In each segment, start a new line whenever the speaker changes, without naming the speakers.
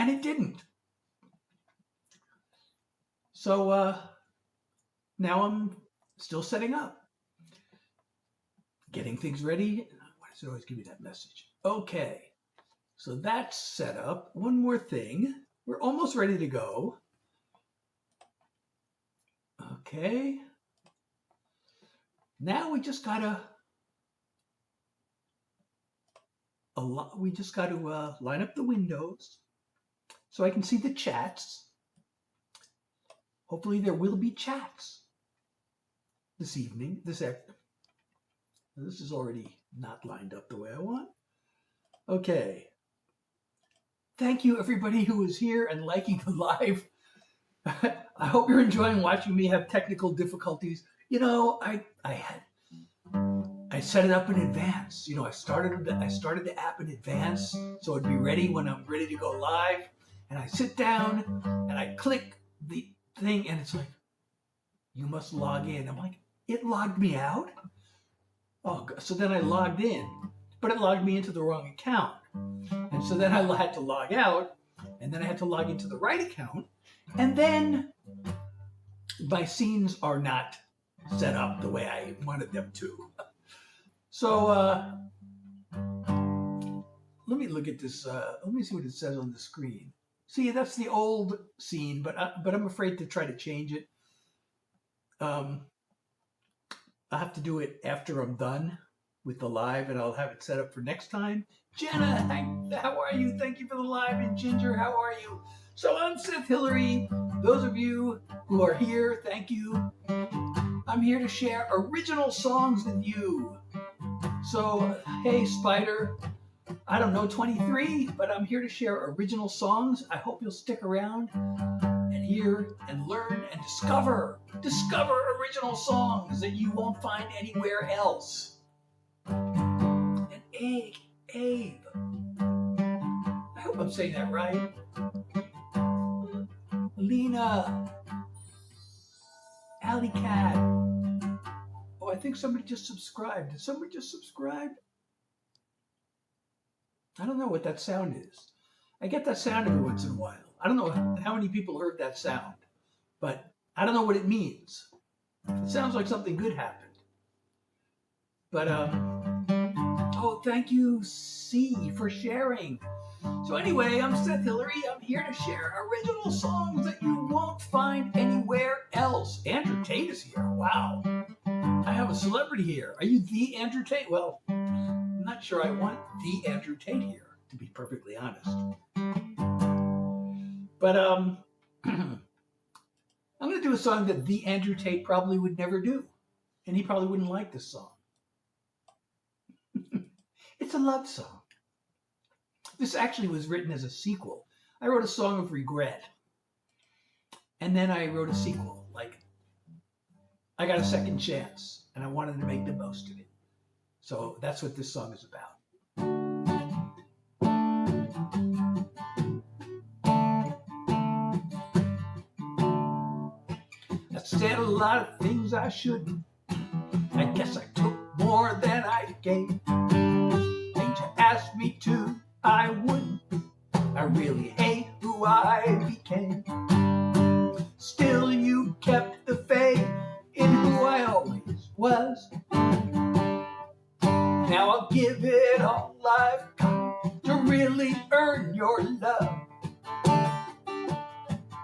and it didn't. So now I'm still setting up, getting things ready. Why does it always give me that message? Okay, so that's set up. One more thing. We're almost ready to go. Okay. Now we just gotta line up the windows so I can see the chats. Hopefully there will be chats this evening. This is already not lined up the way I want. Okay. Thank you everybody who is here and liking the live. I hope you're enjoying watching me have technical difficulties. You know, I set it up in advance. You know, I started the app in advance so it'd be ready when I'm ready to go live. And I sit down and I click the thing and it's like, you must log in. I'm like, it logged me out? Oh, so then I logged in, but it logged me into the wrong account. And so then I had to log out, and then I had to log into the right account, and then my scenes are not set up the way I wanted them to. So let me look at this. Let me see what it says on the screen. See, that's the old scene, but I'm afraid to try to change it. I'll have to do it after I'm done with the live, and I'll have it set up for next time. Jenna, how are you? Thank you for the live. And Ginger, how are you? So I'm Seth Hilary. Those of you who are here, thank you. I'm here to share original songs with you. So, hey, Spider, I don't know, 23, but I'm here to share original songs. I hope you'll stick around and hear and learn and discover original songs that you won't find anywhere else. And Abe, I hope I'm saying that right. Lena, Alley Cat. Oh, I think somebody just subscribed. Did somebody just subscribe? I don't know what that sound is. I get that sound every once in a while. I don't know how many people heard that sound, but I don't know what it means. It sounds like something good happened. But, oh, thank you, C, for sharing. So anyway, I'm Seth Hilary. I'm here to share original songs that you won't find anywhere else. Andrew Tate is here. Wow. I have a celebrity here. Are you the Andrew Tate? Well, I'm not sure I want the Andrew Tate here, to be perfectly honest. But I'm going to do a song that the Andrew Tate probably would never do. And he probably wouldn't like this song. It's a love song. This actually was written as a sequel. I wrote a song of regret. And then I wrote a sequel. Like, I got a second chance. And I wanted to make the most of it. So that's what this song is about. I said a lot of things I shouldn't. I guess I took more than I gave. Things you asked me to, I wouldn't. I really hate who I became. Still you kept the faith in who I always was. Now I'll give it all I've got to really earn your love.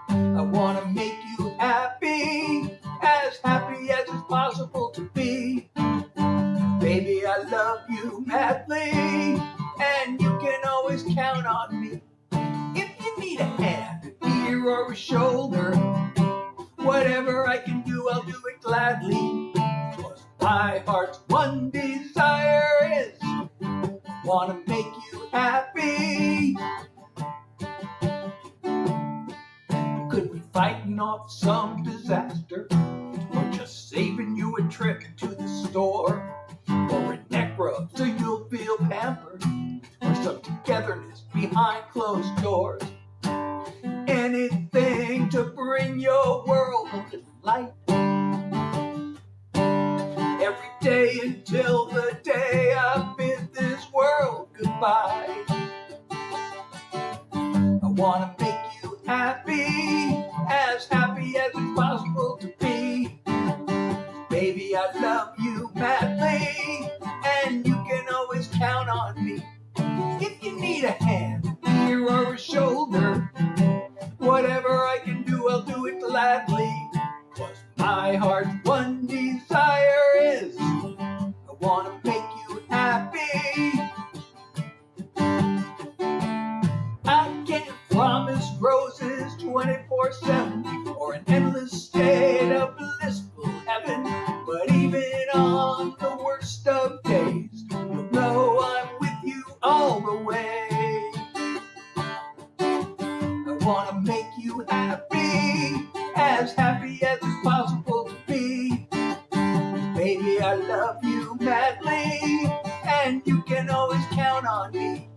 I want to make you happy as it's possible to be. Baby, I love you madly, and you can always count on me. If you need a hand, an ear, or a shoulder, whatever I can do, I'll do it gladly. 'Cause my heart's one desire is want to make you happy. You could be fighting off some disaster, or just saving you a trip to the store, or a neck rub so you'll feel pampered, or some togetherness behind closed doors. Anything to bring your world to light. Every day until the day I bid this world goodbye. I want wanna make you happy as it's possible to be. Baby, I love you madly, and you can always count on me. If you need a hand, ear, or a shoulder, whatever I can do, I'll do it gladly. 'Cause my heart's one desire is, I wanna make you happy. I can't promise roses 24/7 or an endless state of blissful heaven, but even on the worst of days, you'll know I'm with you all the way. I wanna make you happy as it's possible to be. Baby, I love you madly, and you can always count on me.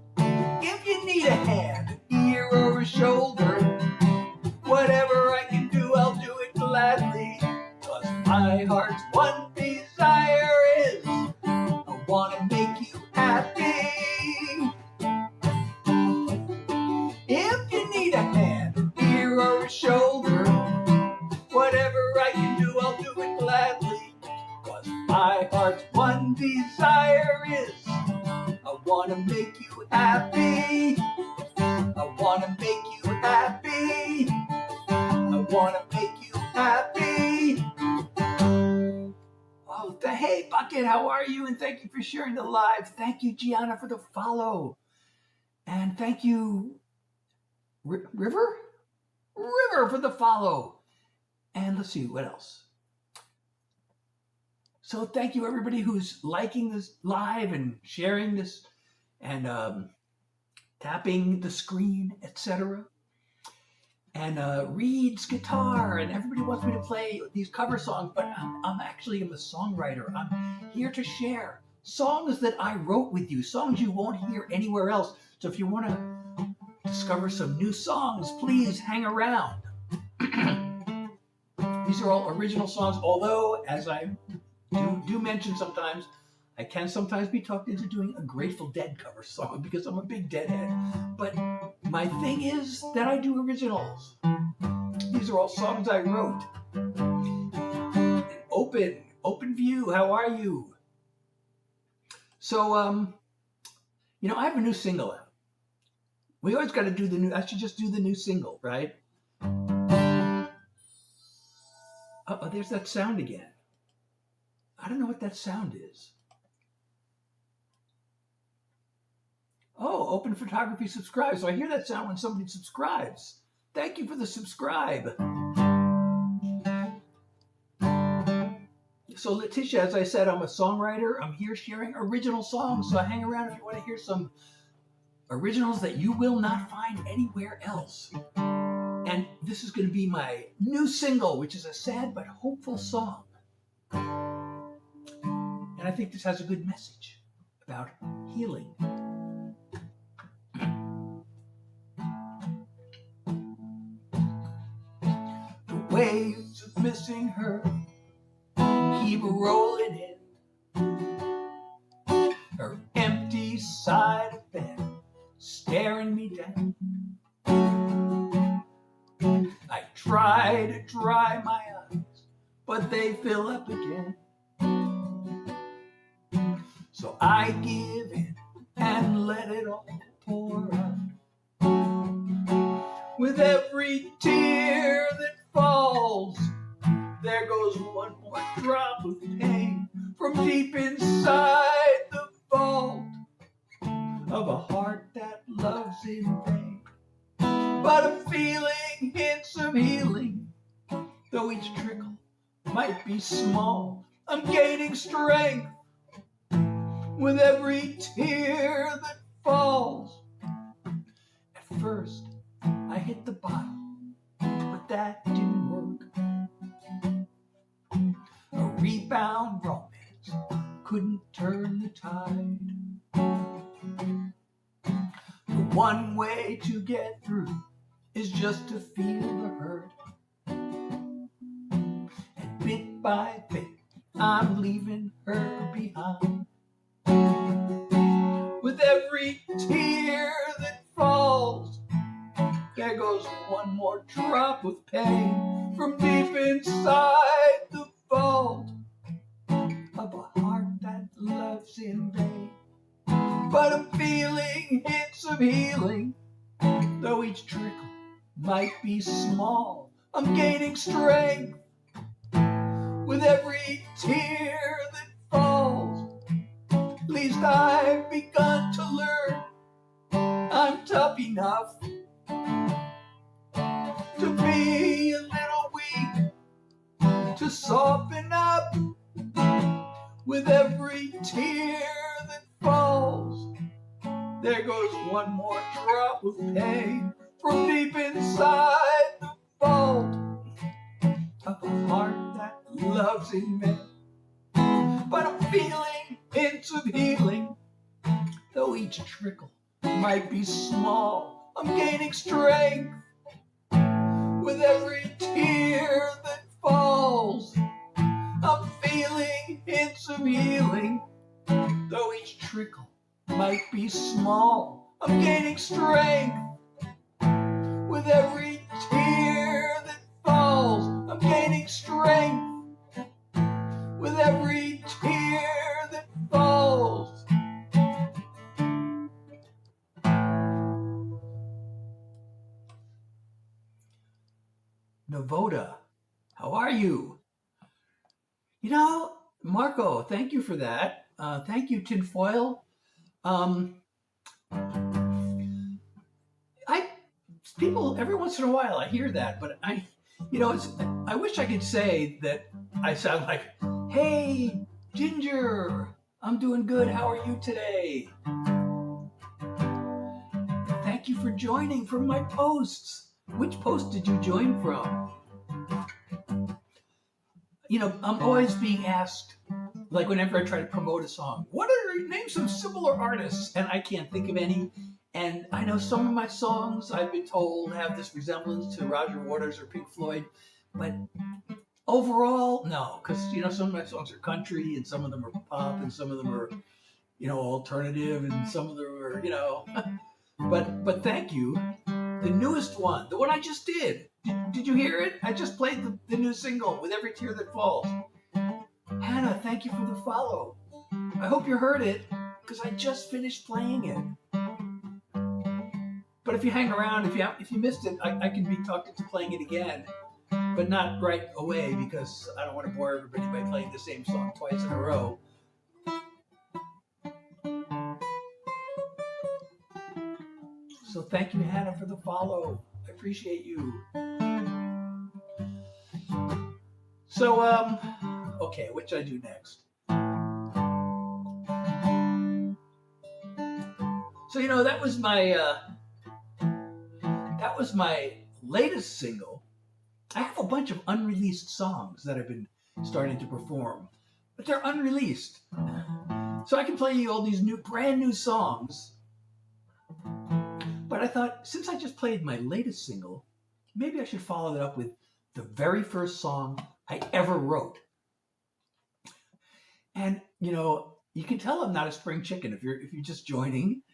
If you need a hand, ear, or a shoulder, whatever I can do, I'll do it gladly. 'Cause my heart's one desire is, I wanna make you happy. If you need a hand, ear, or a shoulder, whatever I can do, I'll do it gladly. 'Cause my heart's one desire is, I wanna make you happy. I wanna make you happy. I wanna make you happy. Oh, hey, Bucket, how are you? And thank you for sharing the live. Thank you, Gianna, for the follow. And thank you, River for the follow. And let's see, what else? So thank you, everybody who's liking this live and sharing this and tapping the screen, etc. And Reed's guitar, and everybody wants me to play these cover songs, but I'm actually a songwriter. I'm here to share songs that I wrote with you, songs you won't hear anywhere else. So if you want to discover some new songs, please hang around. These are all original songs, although, as I do mention sometimes, I can sometimes be talked into doing a Grateful Dead cover song because I'm a big Deadhead. But my thing is that I do originals. These are all songs I wrote. And open view, how are you? So, I have a new single out. We always got to do I should just do the new single, right? Uh-oh, there's that sound again. I don't know what that sound is. Oh, Open Photography subscribe. So I hear that sound when somebody subscribes. Thank you for the subscribe. So Letitia, as I said, I'm a songwriter. I'm here sharing original songs. So hang around if you want to hear some originals that you will not find anywhere else. And this is going to be my new single, which is a sad but hopeful song. And I think this has a good message about healing. The waves of missing her keep rolling in. Her empty side of bed staring me down. I try to dry my eyes, but they fill up again. So I give in and let it all pour out. With every tear that falls, there goes one more drop of pain from deep inside the vault of a heart that loves in vain. But I'm feeling hints of healing, though each trickle might be small. I'm gaining strength with every tear that falls. At first, I hit the bottom, but that didn't work. A rebound romance couldn't turn the tide. The one way to get through is just to feel the hurt. And bit by bit, I'm leaving her behind. With every tear that falls, There goes one more drop of pain from deep inside the vault of a heart that loves in vain. But I'm feeling hints of healing, though each trickle might be small. I'm gaining strength with every tear that falls. At least I've begun to learn I'm tough enough to be a little weak, to soften up with every tear that falls. There goes one more drop of pain from deep inside the vault of a heart that loves in me. But I'm feeling hints of healing, though each trickle might be small. I'm gaining strength with every tear that falls. I'm feeling hints of healing, though each trickle might be small. I'm gaining strength with every tear that falls. I'm gaining strength with every tear that falls. Navoda, how are you? You know, Marco, thank you for that. Thank you, Tinfoil. People every once in a while I hear that, but I wish I could say that I sound like, hey, Ginger, I'm doing good. How are you today? Thank you for joining from my posts. Which post did you join from? You know, I'm always being asked, like whenever I try to promote a song, name some similar artists, and I can't think of any. And I know some of my songs, I've been told, have this resemblance to Roger Waters or Pink Floyd, but overall, no, because some of my songs are country, and some of them are pop, and some of them are, alternative, and some of them are, but thank you. The newest one, the one I just did. Did you hear it? I just played the new single, With Every Tear That Falls. Hannah, thank you for the follow. I hope you heard it, because I just finished playing it. But if you hang around, if you missed it, I can be talked into playing it again, but not right away, because I don't want to bore everybody by playing the same song twice in a row. So thank you, Hannah, for the follow. I appreciate you. So, okay, what should I do next? So, that was my latest single. I have a bunch of unreleased songs that I've been starting to perform, but they're unreleased. So I can play you all these brand new songs. But I thought, since I just played my latest single, maybe I should follow that up with the very first song I ever wrote. And, you can tell I'm not a spring chicken if you're just joining.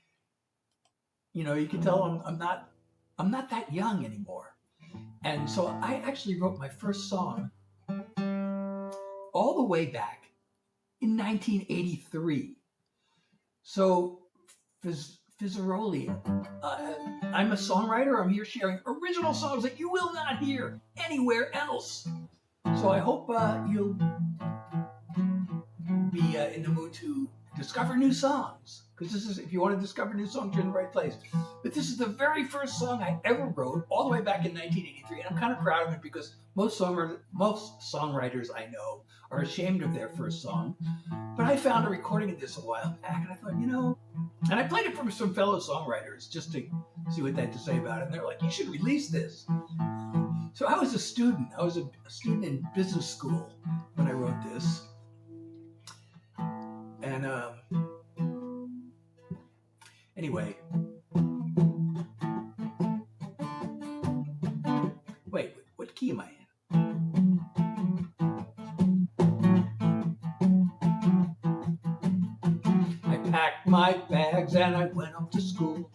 You can tell I'm not that young anymore. And so I actually wrote my first song all the way back in 1983. So, Fizzaroli, I'm a songwriter. I'm here sharing original songs that you will not hear anywhere else. So I hope you'll be in the mood to discover new songs. Because if you want to discover new songs, you're in the right place. But this is the very first song I ever wrote, all the way back in 1983. And I'm kind of proud of it, because most songwriters I know are ashamed of their first song. But I found a recording of this a while back, and I thought, and I played it for some fellow songwriters just to see what they had to say about it. And they're like, you should release this. So I was a student. I was a student in business school when I wrote this. And anyway, wait, what key am I in? I packed my bags and I went up to school.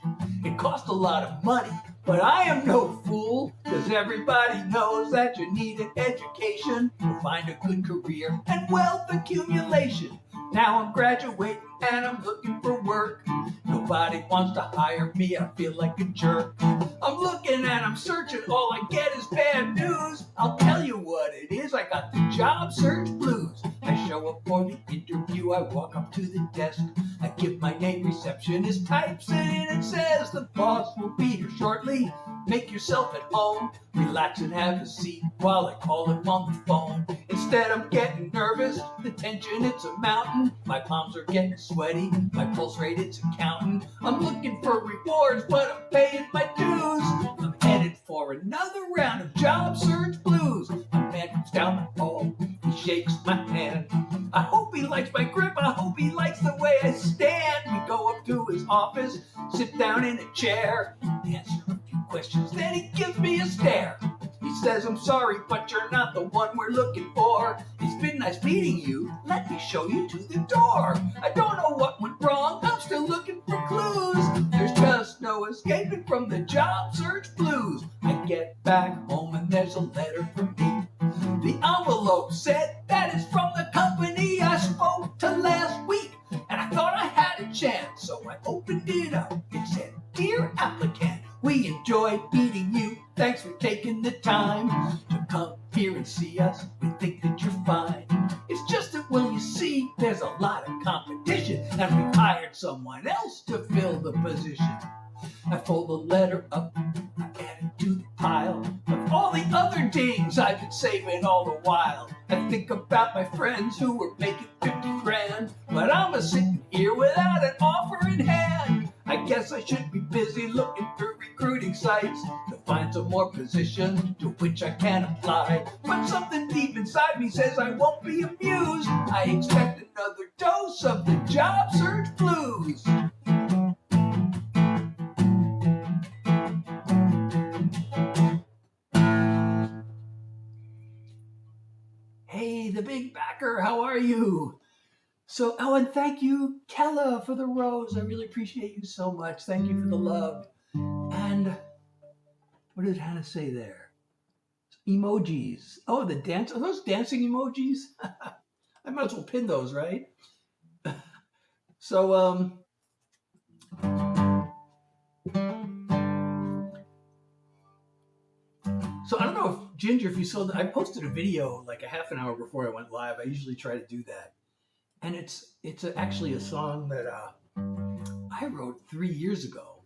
It cost a lot of money, but But I am no fool, cause everybody knows that you need an education to find a good career and wealth accumulation. Now I'm graduating and I'm looking for work. Nobody wants to hire me, I feel like a jerk. I'm looking and I'm searching, all I get is bad news. I'll tell you what it is, I got the job search blues. I show up for the interview, I walk up to the desk. I give my name, receptionist types it in and says, the boss will be here shortly. Make yourself at home, relax and have a seat while I call him on the phone. Instead I'm getting nervous, the tension it's a mountain. My palms are getting sweaty, my pulse rate it's counting. I'm looking for rewards, but I'm paying my dues. I'm headed for another round of job search blues. A man comes down the hall, he shakes my hand. I hope he likes my grip, I hope he likes the way I stand. We go up to his office, sit down in a chair, answer a few questions, then he gives me a stare. He says, I'm sorry, but you're not the one we're looking for. It's been nice meeting you, let me show you to the door. I don't know what went wrong, I'm still looking for clues. There's just no escaping from the job search blues. I get back home and there's a letter from me. The envelope said that is from the company I spoke to last week. And I thought I had a chance, so I opened it up. It said, Dear applicant, we enjoyed meeting you. Thanks for taking the time to come here and see us. We think that you're fine. It's just that, well, you see, there's a lot of competition, and we've hired someone else to fill the position. I fold the letter up, I add it to the pile of all the other dings I've been saving all the while. I think about my friends who were making 50 grand, but I'm sitting here without an offer in hand. I guess I should be busy looking through recruiting sites to find some more positions to which I can apply. But something deep inside me says I won't be amused. I expect another dose of the job search blues. Hey, the big backer, how are you? So, oh, and thank you, Kella, for the rose. I really appreciate you so much. Thank you for the love. And what did Hannah say there? Emojis. Oh, the dance. Are those dancing emojis? I might as well pin those, right? So, So I don't know if Ginger, if you saw that, I posted a video like a half an hour before I went live. I usually try to do that, and it's actually a song that I wrote 3 years ago.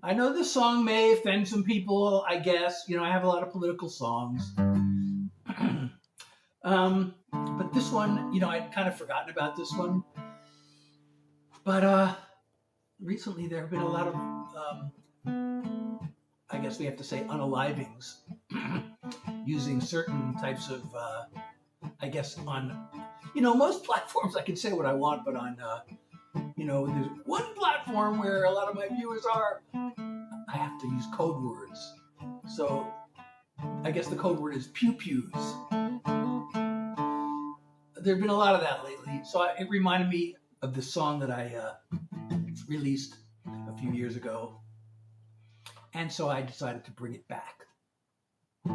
I know this song may offend some people. I guess I have a lot of political songs, but this one, I'd kind of forgotten about this one. But recently there have been a lot of I guess we have to say unalivings using certain types of, I guess on, most platforms I can say what I want, but on, there's one platform where a lot of my viewers are, I have to use code words. So I guess the code word is pew-pews. There've been a lot of that lately. So it reminded me of the song that I released a few years ago. And so I decided to bring it back. A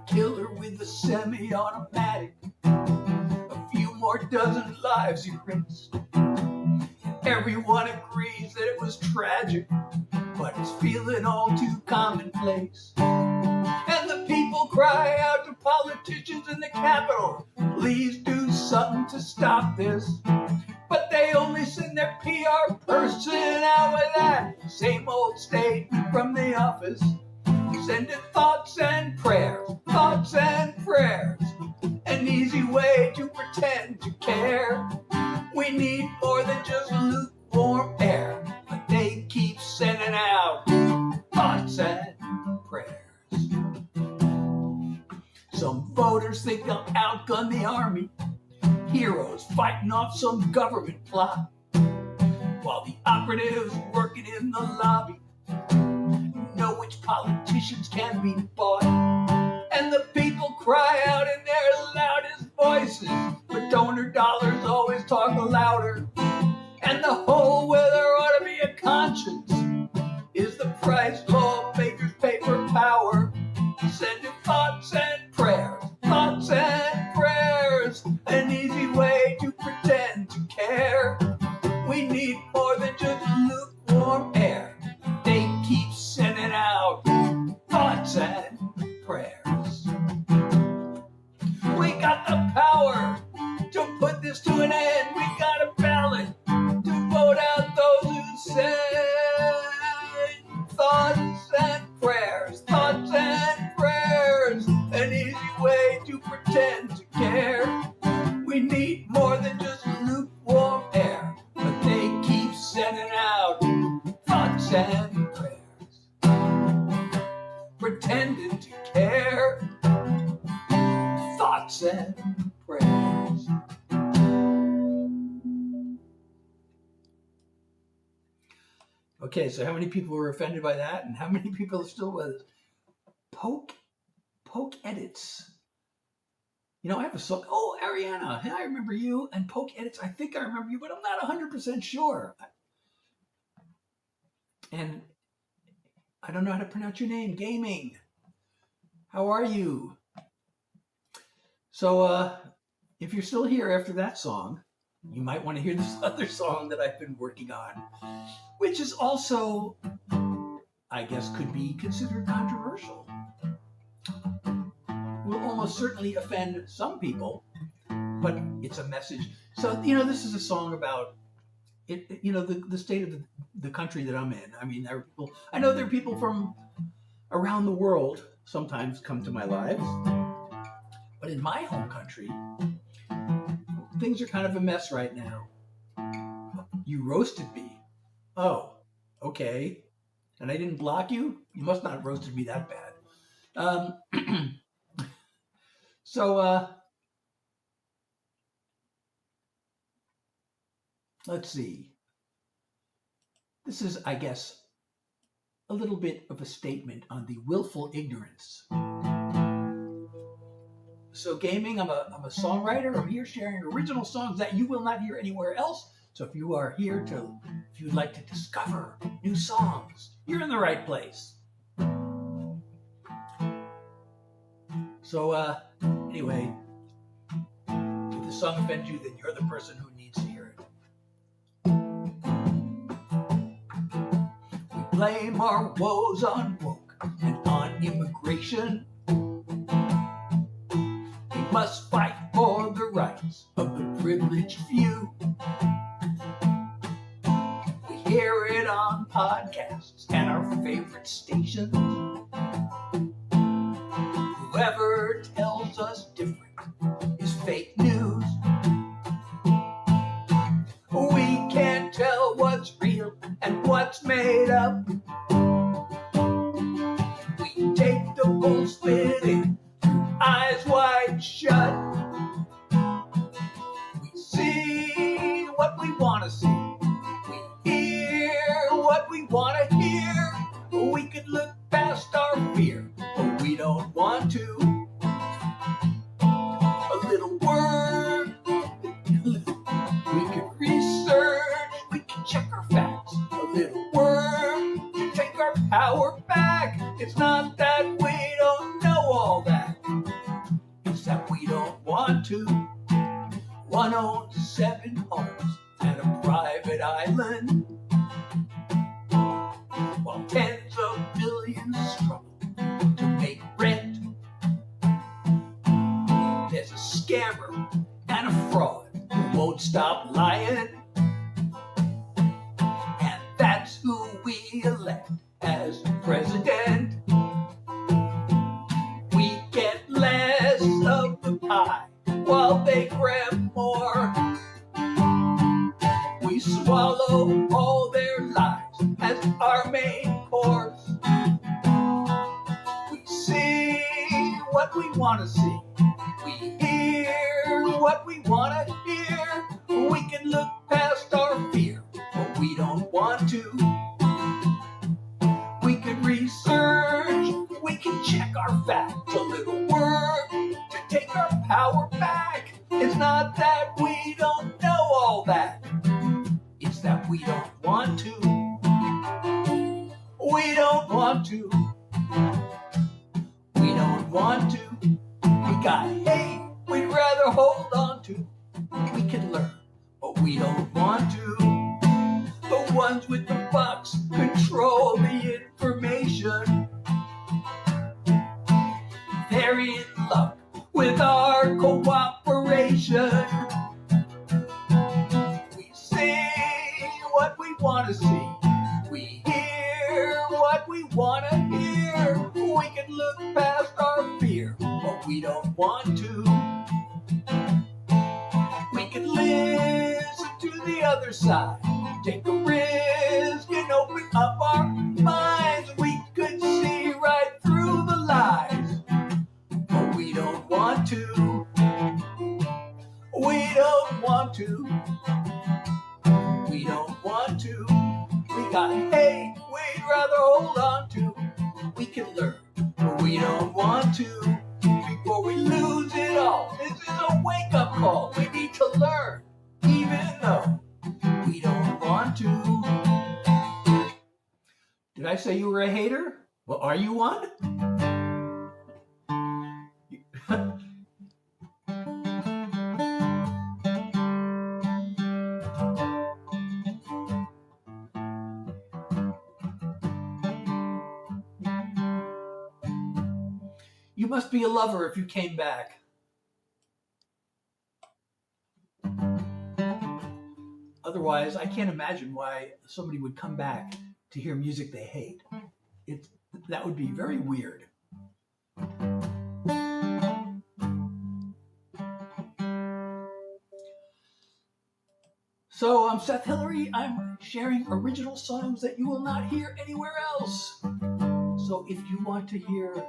killer with a semi-automatic, a few more dozen lives erased. Everyone agrees that it was tragic, but it's feeling all too commonplace. And the people cry out to politicians in the Capitol, please do something to stop this. But they only send their PR person out with that same old statement from the office. Send it thoughts and prayers, an easy way to pretend to care. We need more than just lukewarm air, but they keep sending out thoughts and prayers. Some voters think they'll outgun the army, heroes fighting off some government plot, while the operatives working in the lobby know which politicians can be bought. And the people cry out in their loudest voices, but donor dollars always talk louder. And the hole where there ought to be a conscience is the price lawmakers pay for power. Send your thoughts and prayers, an easy way to pretend to care. We need more than just lukewarm air. They keep sending out thoughts and prayers. We got the power to put this to an end. We got a ballot to vote out those who send thoughts and prayers, an easy way to pretend to care. We need more than just lukewarm air, but they keep sending out thoughts and prayers, pretending to care, thoughts and prayers. Okay, so how many people were offended by that, and how many people are still with us? Poke Edits. You know, I have a song. Oh, Ariana, I remember you. And Poke Edits, I think I remember you, but I'm not 100% sure. And I don't know how to pronounce your name. Gaming. How are you? So, if you're still here after that song, you might want to hear this other song that I've been working on, which is also, I guess, could be considered controversial. Will almost certainly offend some people, but it's a message. So, you know, this is a song about it, you know, the state of the country that I'm in. I mean, I know there are people from around the world sometimes come to my lives, but in my home country, things are kind of a mess right now. You roasted me. Oh, okay. And I didn't block you? You must not have roasted me that bad. So, let's see. This is, I guess, a little bit of a statement on the willful ignorance. So, Gaming, I'm a songwriter. I'm here sharing original songs that you will not hear anywhere else. So if you are here if you'd like to discover new songs, you're in the right place. So, anyway, if the song offends you, then you're the person who needs to hear it. We blame our woes on woke and on immigration. We must fight for the rights of the privileged few. We hear it on podcasts and our favorite stations. Whoever tells us different is fake news. We can't tell what's real and what's made up. We take the bullshit in, eyes wide shut. We see what we want to see. We hear what we want to hear. We could look past our fear, but we don't want to. A little word, we could research, we could check our facts. A little word to take our power back. It's not that we don't know all that, it's that we don't want to. One owns 7 homes and a private island, while tens of millions struggle to make rent. There's a scammer and a fraud who won't stop lying, and that's who we elect as president. We get less of the pie while they grab more. We swallow all their lies as our main course. We see what we want to see. We hear what we want to hear. We can look past our fear, but we don't want to. We can research, we can check our facts. A little work to take our power back. It's not that we don't know but we don't want to. We don't want to. We don't want to. We got hate we'd rather hold on to. We can learn, but we don't want to. The ones with the bucks control the information. They're in luck with our cooperation. We see what we want to see. We hear what we want to hear. We can look past our fear, but we don't want to. We can listen to the other side, take a risk and open up our minds. We could see right through the lies, but we don't want to. We don't want to. We don't want to. We got hate we'd rather hold on to. We can learn, but we don't want to. Before we lose it all, this is a wake-up call. We need to learn, even though we don't want to. Did I say you were a hater? Well, are you one? You must be a lover if you came back. Otherwise, I can't imagine why somebody would come back to hear music they hate. That would be very weird. So I'm Seth Hilary. I'm sharing original songs that you will not hear anywhere else. So if you want to hear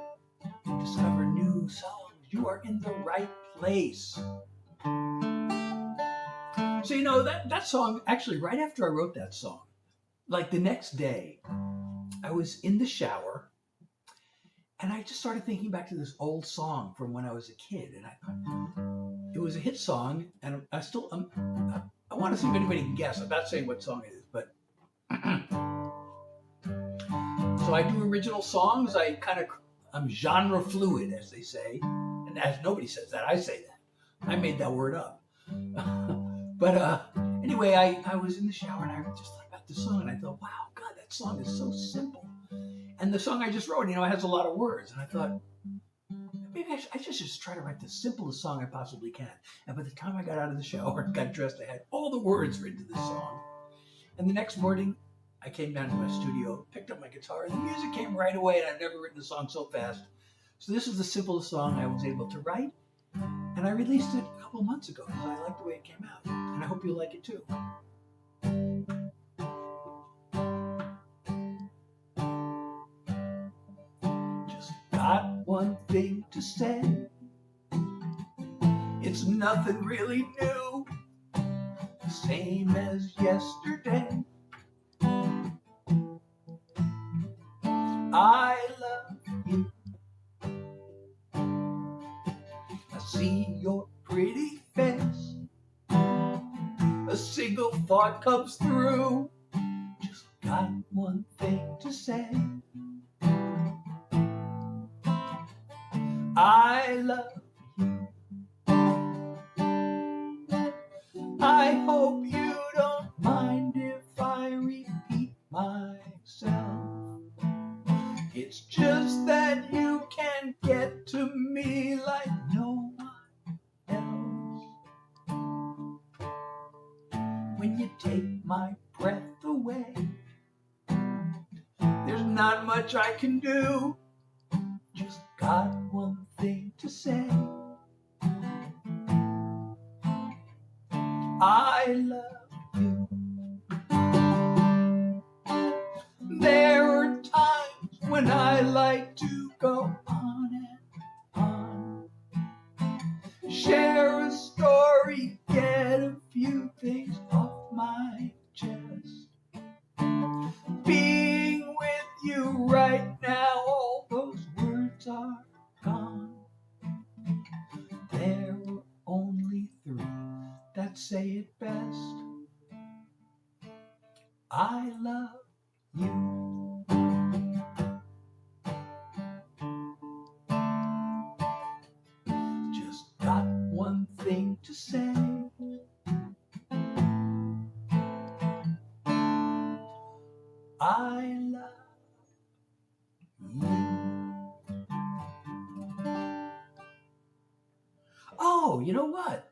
and discover new songs, you are in the right place. So you know, that song, actually right after I wrote that song, like the next day, I was in the shower and I just started thinking back to this old song from when I was a kid, and I thought it was a hit song, and I want to see if anybody can guess. I'm not saying what song it is, but so I do original songs. I'm genre fluid, as they say, and as nobody says that, I say that. I made that word up. But anyway, I was in the shower and I just thought about the song, and I thought, wow, God, that song is so simple. And the song I just wrote, it has a lot of words, and I thought, maybe I should just try to write the simplest song I possibly can. And by the time I got out of the shower and got dressed, I had all the words written to this song. And the next morning, I came down to my studio, picked up my guitar, and the music came right away, and I've never written a song so fast. So this is the simplest song I was able to write, and I released it a couple of months ago because I like the way it came out, and I hope you'll like it too. Just got one thing to say. It's nothing really new, same as yesterday. I love you. I see your pretty face. A single thought comes through. Just got one thing to say. I love you. I hope you don't mind if I repeat myself. It's just that you can get to me like no one else. When you take my breath away, there's not much I can do. Just got one thing to say. I love you. There are times when I like to go on and on, share a story, get a few things off my chest. Being with you right now, all those words are gone. There were only three that say it best. I love you. Just got one thing to say. I love you. Oh, you know what?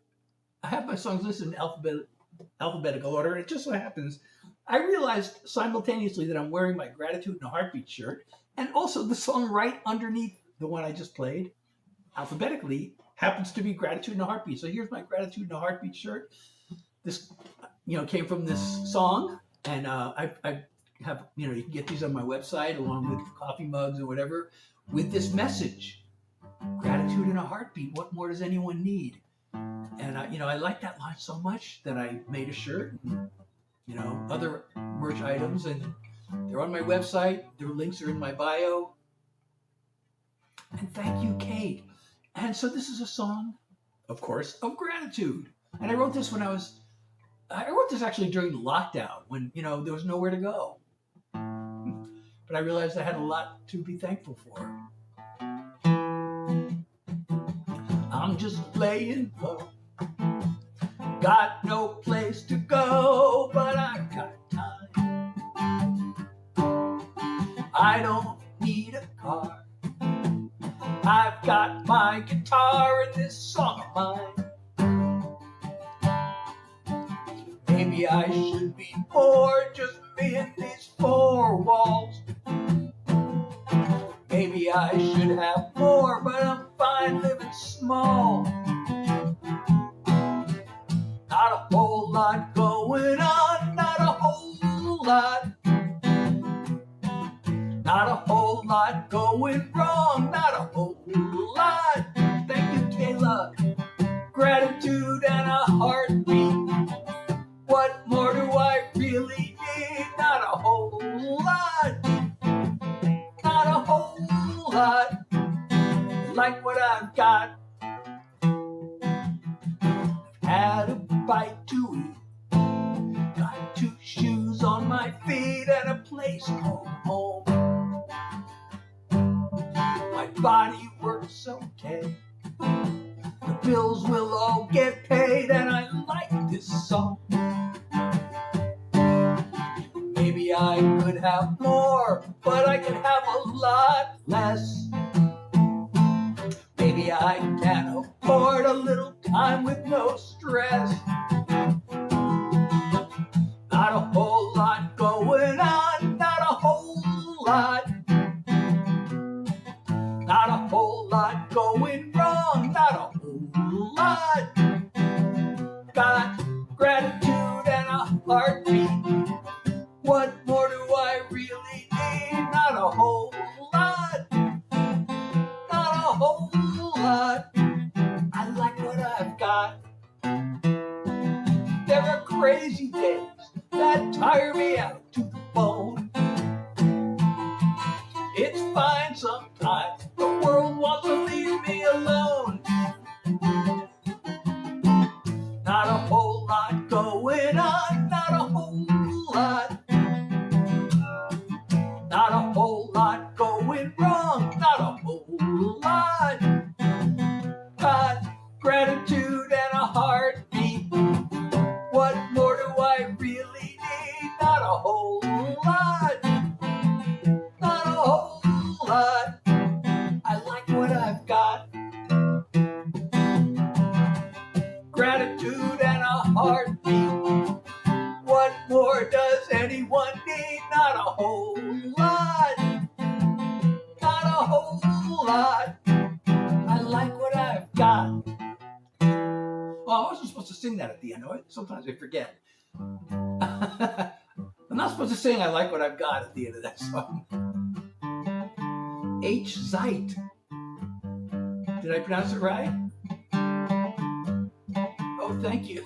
I have my songs listed in alphabetical order, and it just so happens I realized simultaneously that I'm wearing my Gratitude in a Heartbeat shirt, and also the song right underneath the one I just played, alphabetically, happens to be Gratitude in a Heartbeat. So here's my Gratitude in a Heartbeat shirt. This, came from this song, and I have, you can get these on my website along with coffee mugs or whatever, with this message: Gratitude in a Heartbeat. What more does anyone need? And I like that line so much that I made a shirt, and, other merch items, and they're on my website. Their links are in my bio. And thank you, Kate. And so this is a song, of course, of gratitude. And I wrote this actually during the lockdown when, there was nowhere to go. But I realized I had a lot to be thankful for. I'm just laying low. Got no place to go, but I got time. I don't need a car. I've got my guitar and this song of mine. Maybe I should be more, just me and these four walls. Maybe I should have more, but I'm fine living small. Not a whole lot going on, not a whole lot. Not a whole lot going wrong, not a whole lot. Thank you, Kayla. Gratitude and a heartbeat. What more do I really need? Not a whole lot. Not a whole lot. Like what I've got. Had a bite to eat. Got 2 shoes on my feet and a place called home. My body works okay. The bills will all get paid, and I like this song. Maybe I could have more, but I could have a lot less. Maybe I can afford a little time with no stress. Not a whole lot going on, not a whole lot. Not a whole lot going wrong, not a whole lot. Got gratitude and a heartbeat. What more do I really need? Not a whole lot. Not a whole lot. I like what I've got. There are crazy days that tire me out to the bone. It's fine sometimes. The world wants to leave me alone. Not a whole lot going on, not a whole lot. Not a whole lot going wrong, not a whole lot. Got gratitude and a heartbeat. What more do I really need? Not a whole lot. Not a whole lot. I like what I've got. Gratitude and a heartbeat. What more does anyone need? Not a whole lot. Not a whole lot. I like what I've got. Well, I wasn't supposed to sing that at the end. Sometimes I forget. I'm not supposed to sing I like what I've got at the end of that song. H. Zeit. Did I pronounce it right? Oh, thank you.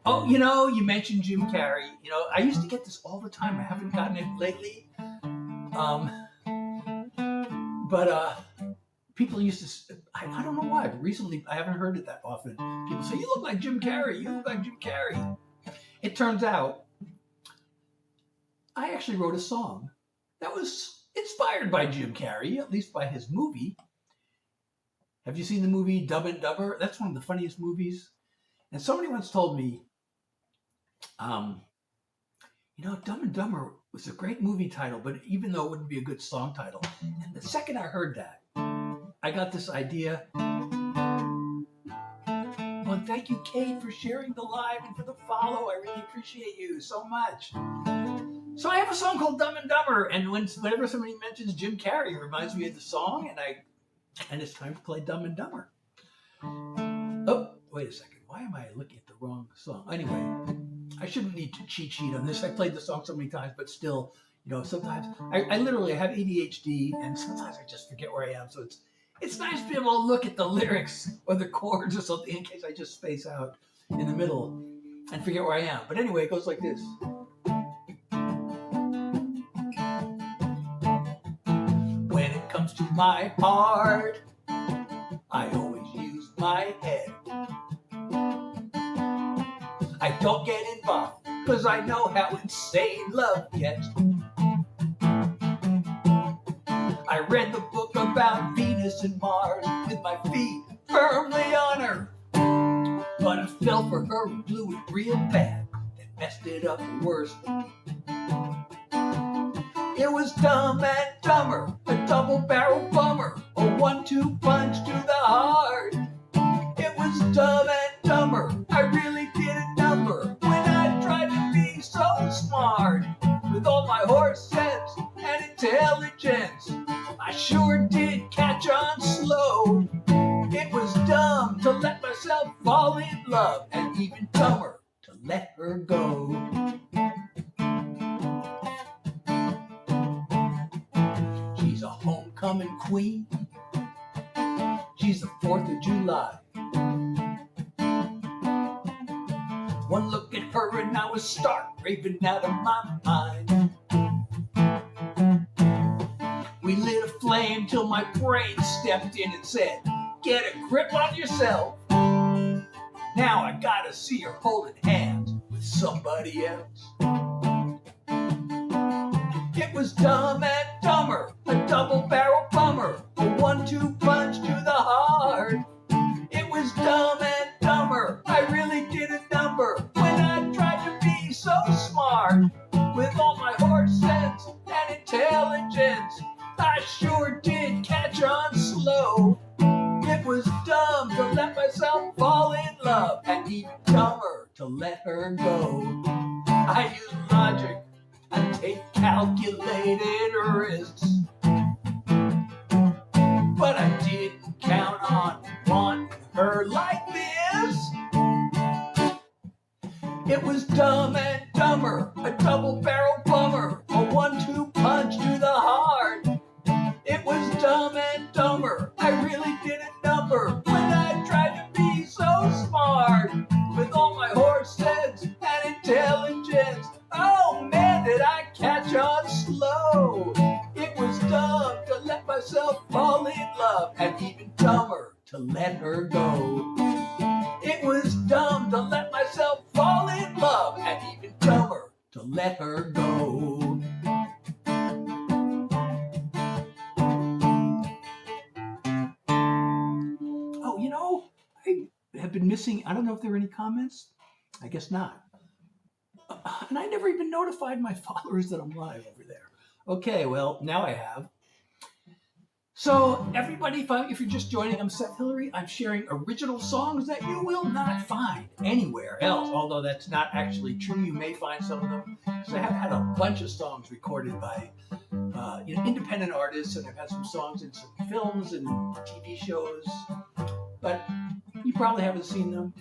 Oh, you mentioned Jim Carrey. I used to get this all the time. I haven't gotten it lately. But people used to, I don't know why, but recently I haven't heard it that often. People say, you look like Jim Carrey. You look like Jim Carrey. It turns out I actually wrote a song that was inspired by Jim Carrey, at least by his movie. Have you seen the movie Dumb and Dumber? That's one of the funniest movies. And somebody once told me, Dumb and Dumber was a great movie title, but even though it wouldn't be a good song title. And the second I heard that, I got this idea. Well, thank you, Kate, for sharing the live and for the follow. I really appreciate you so much. So I have a song called Dumb and Dumber, and whenever somebody mentions Jim Carrey, it reminds me of the song, and it's time to play Dumb and Dumber. Oh, wait a second. Why am I looking at the wrong song? Anyway, I shouldn't need to cheat sheet on this. I played the song so many times, but still, sometimes I literally have ADHD, and sometimes I just forget where I am. So it's nice to be able to look at the lyrics or the chords or something in case I just space out in the middle and forget where I am. But anyway, it goes like this. When it comes to my heart, I always use my head. I don't get involved, 'cause I know how insane love gets. I read the book about Venus and Mars with my feet firmly on her. But I fell for her and blew it real bad, then messed it up worse. It was Dumb and Dumber, a double-barrel bummer, a 1-2 punch to the heart. It was Dumb and Dumber, I really did a number when I tried to be so smart. With all my horse sense and intelligence, I sure did catch on slow. It was dumb to let myself fall in love, and even dumber to let her go. She's a homecoming queen. She's the 4th of July. One look at her and I was stark raving out of my mind. We lit a flame till my brain stepped in and said, "Get a grip on yourself." Now I gotta see her holding hands with somebody else. It was Dumb and Dumber, a double-barrel bummer, a 1-2 punch to the heart. It was Dumb and Dumber, I really did a number when I tried to be so smart. With all my horse sense and intelligence, I sure did catch on slow. It was dumb to let myself fall in love, and even dumber to let her go. I used logic and take calculated risks, but I didn't count on wanting her like this. It was Dumb and Dumber, a double-barrel bummer, a 1-2 punch to the heart. It was Dumb and Dumber, I really did a number when I tried to be so smart. With all my horse sense and intelligence, oh man, did I catch on slow. It was dumb to let myself fall in love, and even dumber to let her go. It was dumb to let myself fall in love, and even dumber to let her go. Oh, I have been missing, I don't know if there were any comments. I guess not. And I never even notified my followers that I'm live over there. Okay, well, now I have. So, everybody, if you're just joining, I'm Seth Hilary. I'm sharing original songs that you will not find anywhere else, although that's not actually true. You may find some of them, because I have had a bunch of songs recorded by independent artists, and I've had some songs in some films and TV shows, but you probably haven't seen them.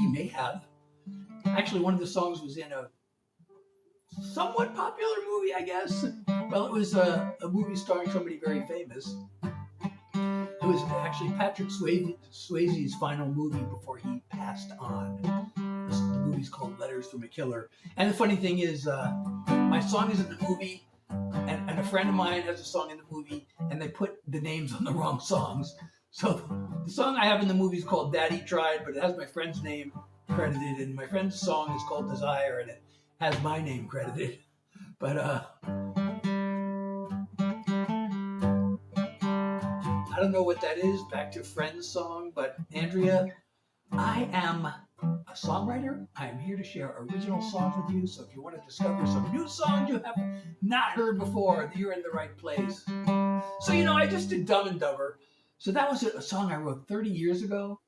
You may have. Actually, one of the songs was in a somewhat popular movie, I guess. Well, it was a movie starring somebody very famous. It was actually Patrick Swayze's final movie before he passed on. The movie's called Letters from a Killer. And the funny thing is, my song is in the movie, and a friend of mine has a song in the movie, and they put the names on the wrong songs. So the song I have in the movie is called Daddy Tried, but it has my friend's name credited, and my friend's song is called Desire, and has my name credited. But I don't know what that is, Back to Friends song. But Andrea, I am a songwriter. I am here to share original songs with you. So if you want to discover some new songs you have not heard before, you're in the right place. So, I just did Dumb and Dumber. So that was a song I wrote 30 years ago.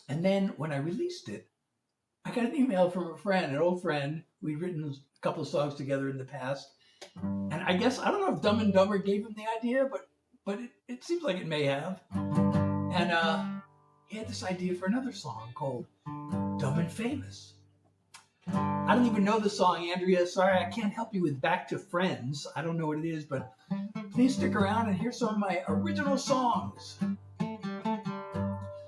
And then when I released it, I got an email from a friend, an old friend. We'd written a couple of songs together in the past. And I guess, I don't know if Dumb and Dumber gave him the idea, but it seems like it may have. And he had this idea for another song called Dumb and Famous. I don't even know the song, Andrea. Sorry, I can't help you with Back to Friends. I don't know what it is, but please stick around and hear some of my original songs.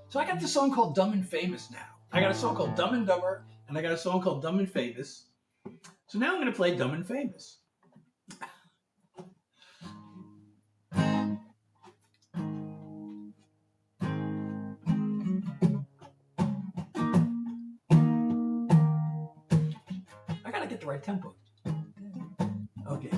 So I got this song called Dumb and Famous now. I got a song called Dumb and Dumber, and I got a song called Dumb and Famous. So now I'm going to play Dumb and Famous. I got to get the right tempo. Okay.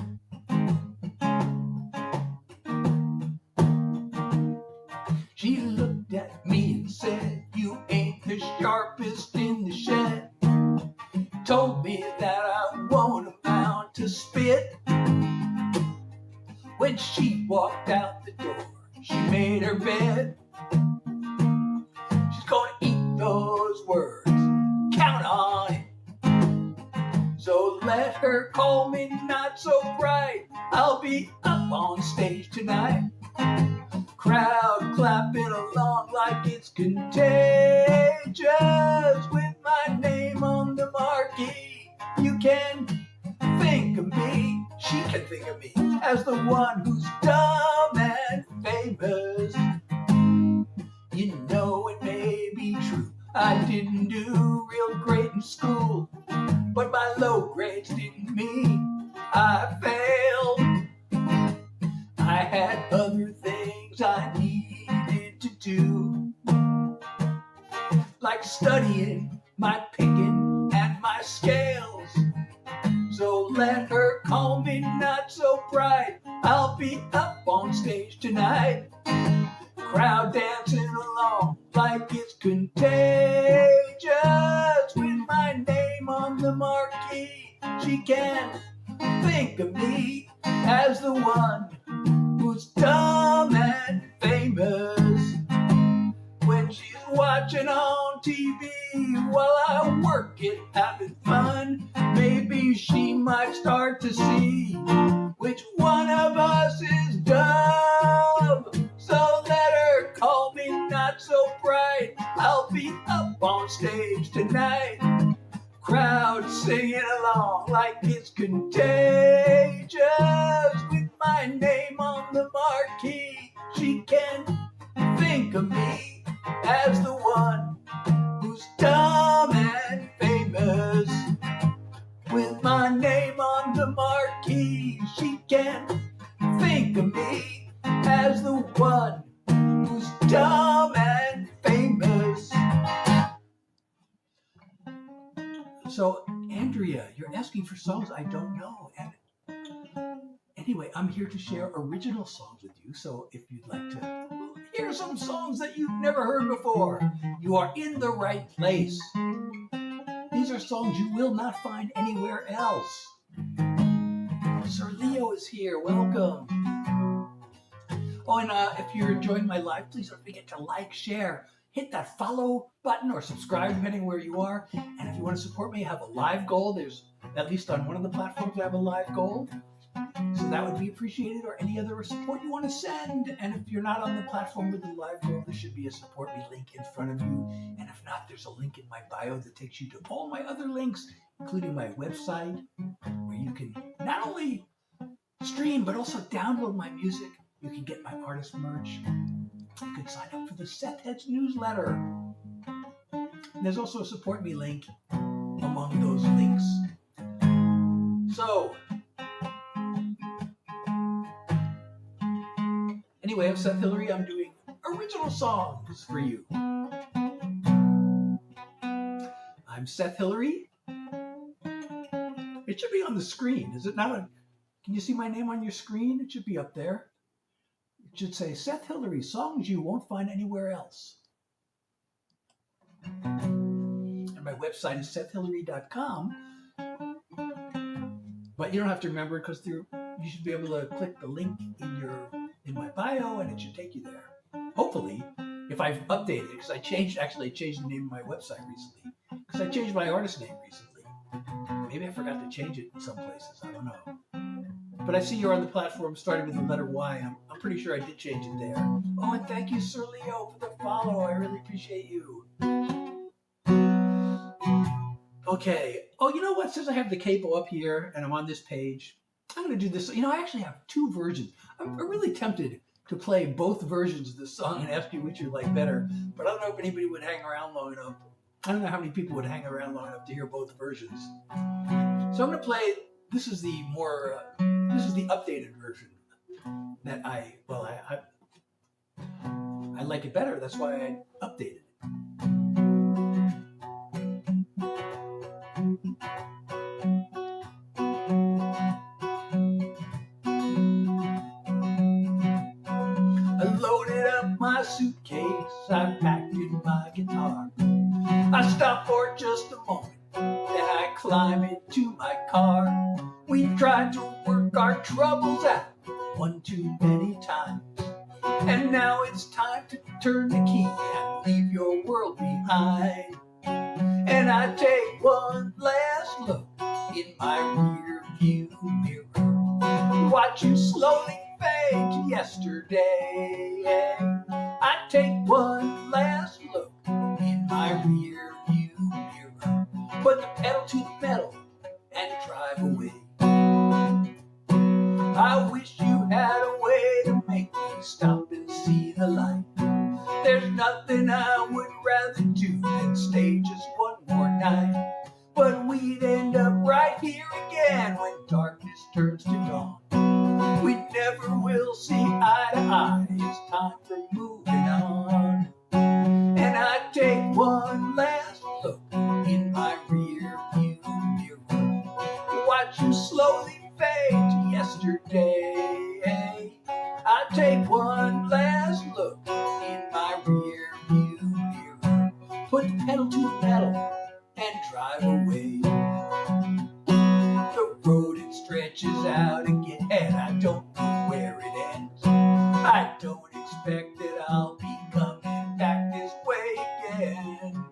She looked at me and said, "You ain't the sharpest in the shed." Told me that I won't amount to spit. When she walked out the door, she made her bed. She's gonna eat those words, count on it. So let her call me not so bright. I'll be up on stage tonight. Crowd clapping along like it's contagious. With my name on the marquee, you can think of me, she can think of me as the one who's dumb and famous. You know it may be true, I didn't do real great in school, but my low grades didn't mean I failed. I had other things I needed to do, like studying my picking and my scales. So let her call me not so bright. I'll be up on stage tonight. Crowd dancing along like it's contagious. With my name on the marquee, she can think of me as the one who's dumb and famous. When she's watching on TV while I work it, having fun, maybe she might start to see which one of us is dumb. So let her call me not so bright. I'll be up on stage tonight. Crowd singing along like it's contagious. With my name on the marquee, she can think of me as the one who's dumb and famous. With my name on the marquee, she can think of me as the one who's dumb and famous. So, Andrea, you're asking for songs I don't know. And anyway, I'm here to share original songs with you. So if you'd like to hear some songs that you've never heard before, you are in the right place. These are songs you will not find anywhere else. Sir Leo is here. Welcome. Oh, and if you're enjoying my live, please don't forget to like, share, hit that follow button or subscribe, depending where you are. And if you want to support me, I have a live goal. There's, at least on one of the platforms, I have a live goal. So that would be appreciated, or any other support you want to send. And if you're not on the platform with the live goal, there should be a support me link in front of you. And if not, there's a link in my bio that takes you to all my other links, including my website, where you can not only stream, but also download my music. You can get my artist merch. You can sign up for the Seth Heads newsletter. And there's also a support me link among those links. So, anyway, I'm Seth Hilary. I'm doing original songs for you. I'm Seth Hilary. It should be on the screen. Is it not? Can you see my name on your screen? It should be up there. It should say Seth Hilary, songs you won't find anywhere else. And my website is sethhilary.com. But you don't have to remember it because you should be able to click the link in my bio and it should take you there. Hopefully, if I've updated it, because I changed the name of my website recently. Because I changed my artist name recently. Maybe I forgot to change it in some places. I don't know. But I see you're on the platform starting with the letter Y. I'm pretty sure I did change it there. Oh, and thank you, Sir Leo, for the follow. I really appreciate you. Okay. Oh, you know what? Since I have the capo up here and I'm on this page, I'm going to do this. I actually have two versions. I'm really tempted to play both versions of the song and ask you which you like better. But I don't know if anybody would hang around long enough. I don't know how many people would hang around long enough to hear both versions. So I'm going to play, this is the updated version that I like it better. That's why I updated it. I loaded up my suitcase, I packed in my guitar. I stopped for just a moment, then I climbed into my car. We tried to work our troubles out one too many times. And now it's time to turn the key and leave your world behind. And I take one last look in my rear view mirror, watch you slowly fade to yesterday. I take one last look in my rear view mirror, put the pedal to the metal and drive away. I wish you had a way to make me stop and see the light. There's nothing I would rather do than stay just one more night. But we'd end up right here again when darkness turns to dawn. We never will see eye to eye, it's time for moving on. And I take one last look in my rear view mirror, watch you slowly fade to yesterday. I take one last look in my rear view mirror, put the pedal to the metal and drive away. The road it stretches out again, and I don't know where it ends. I don't expect that I'll be coming back this way again.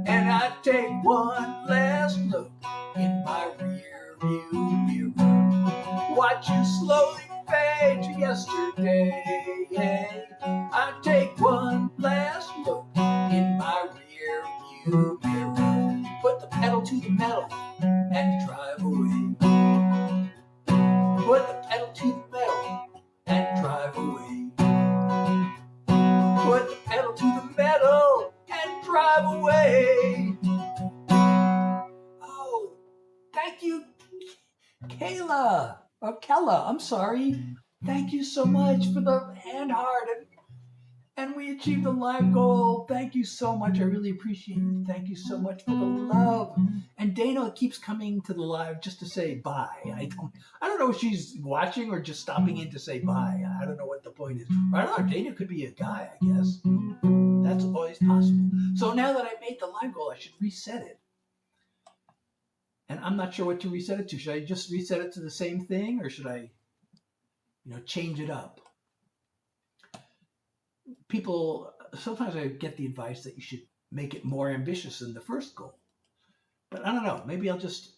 And I take one last look in my rear view mirror, watch you slowly fade to yesterday. I take one last look in my rear view mirror, put the pedal to the metal and drive away. Put the pedal to the metal and drive away. Put the pedal to the metal and drive away. Oh, thank you, Kayla, or Kella, I'm sorry. Thank you so much for the hand heart, and we achieved the live goal. Thank you so much. I really appreciate it. Thank you so much for the love. And Dana keeps coming to the live just to say bye. I don't know if she's watching or just stopping in to say bye. I don't know what the point is. I don't know. Dana could be a guy, I guess. That's always possible. So now that I made the live goal, I should reset it. And I'm not sure what to reset it to. Should I just reset it to the same thing, or should I, change it up? People, sometimes I get the advice that you should make it more ambitious than the first goal. But I don't know. Maybe I'll just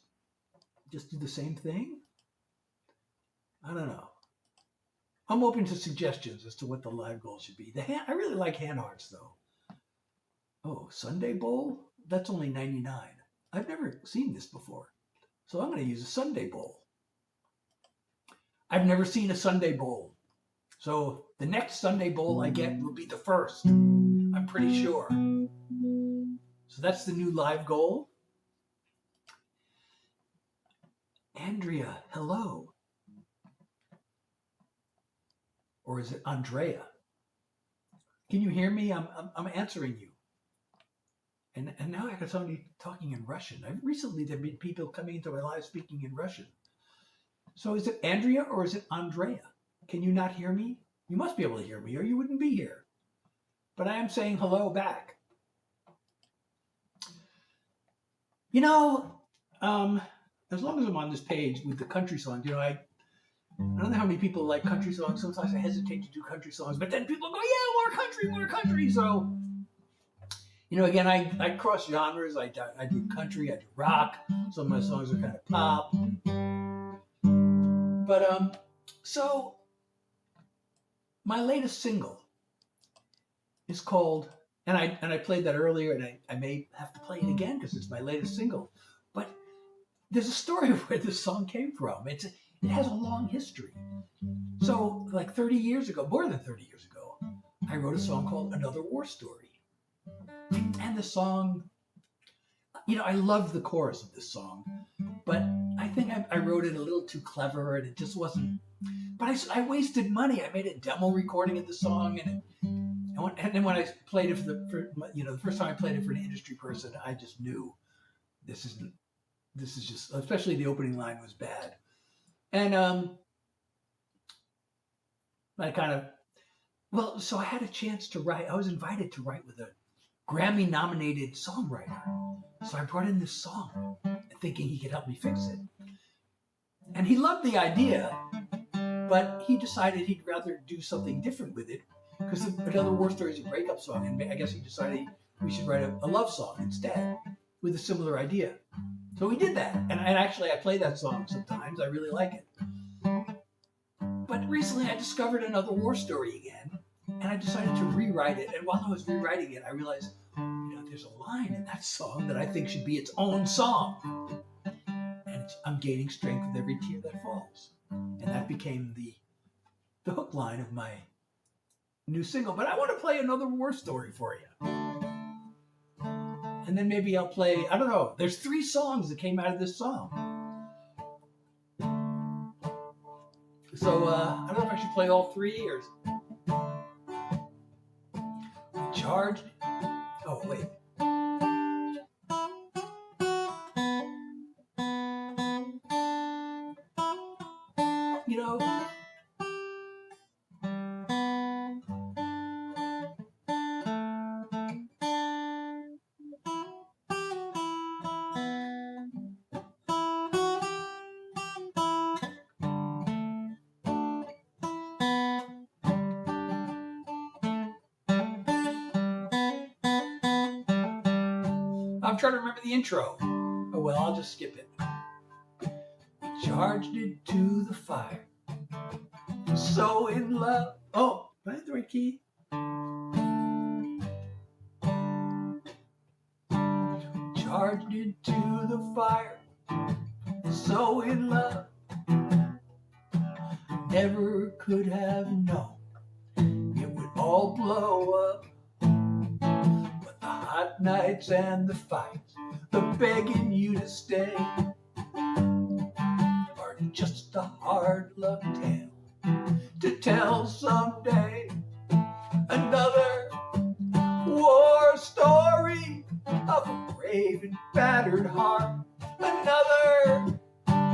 do the same thing? I don't know. I'm open to suggestions as to what the live goal should be. I really like hand hearts, though. Oh, Sunday Bowl? That's only 99. I've never seen this before. So I'm going to use a Sunday Bowl. I've never seen a Sunday Bowl. So the next Sunday Bowl I get will be the first. I'm pretty sure. So that's the new live goal. Andrea, hello. Or is it Andrea? Can you hear me? I'm answering you. And now I got somebody talking in Russian. Recently there have been people coming into my live speaking in Russian. So is it Andrea or is it Andrea? Can you not hear me? You must be able to hear me or you wouldn't be here. But I am saying hello back. You know, as long as I'm on this page with the country songs, you know, I don't know how many people like country songs. Sometimes I hesitate to do country songs, but then people go, yeah, more country, more country. So, you know, again, I cross genres. I do country, I do rock. Some of my songs are kind of pop. But, so my latest single is called, and I played that earlier, and I may have to play it again because it's my latest single. But there's a story of where this song came from. It has a long history. So, like 30 years ago, more than 30 years ago, I wrote a song called Another War Story. And the song, you know, I loved the chorus of this song, but I think I wrote it a little too clever, and it just wasn't. But I wasted money. I made a demo recording of the song, and then when I played it the first time I played it for an industry person, I just knew this is just, especially the opening line was bad. And so I had a chance to write. I was invited to write with a Grammy-nominated songwriter. So I brought in this song, thinking he could help me fix it. And he loved the idea, but he decided he'd rather do something different with it, because Another War Story is a breakup song, and I guess he decided we should write a love song instead with a similar idea. So we did that, and actually I play that song sometimes. I really like it. But recently I discovered Another War Story again, and I decided to rewrite it. And while I was rewriting it, I realized, there's a line in that song that I think should be its own song. And I'm gaining strength with every tear that falls. And that became the hook line of my new single. But I want to play Another War Story for you. And then maybe I'll play, I don't know, there's 3 songs that came out of this song. So I don't know if I should play all 3 or... Charged. Oh, wait. You know, I'm trying to remember the intro. Oh, well, I'll just skip it. We charged into the fire. So in love. Oh, am I at the right key? We charged into the fire. So in love. Never could have known it would all blow up. Hot nights and the fights, the begging you to stay, are just a hard luck tale to tell someday. Another war story of a brave and battered heart, another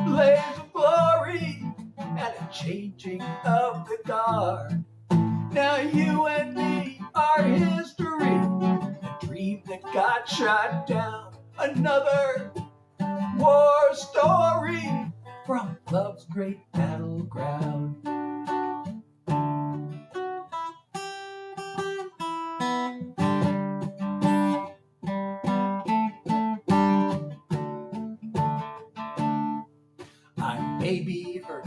blaze of glory and a changing of the guard. Now you and me are history, dream that got shot down. Another war story from love's great battleground. I may be hurt,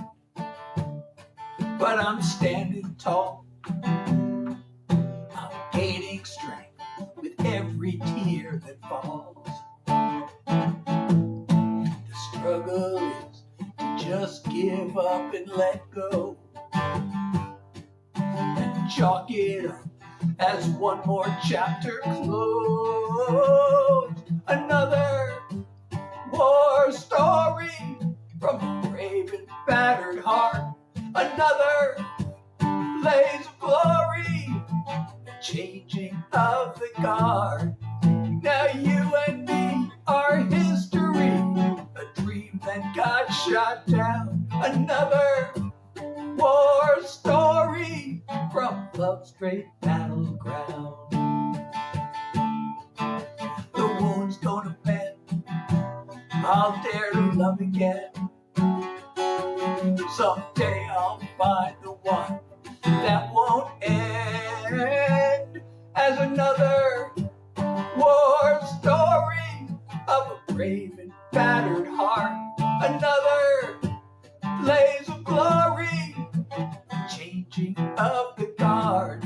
but I'm standing tall. I'm gaining strength with every tear that falls. The struggle is to just give up and let go, and chalk it up as one more chapter closed. Another war story from a brave and battered heart, another blaze of glory, changing of the guard. Now you dream that got shot down. Another war story from love's great battleground. The wounds don't mend, I'll dare to love again. Someday I'll find the one that won't end. As another war story of a brave and battered heart. Another blaze of glory, changing of the guard.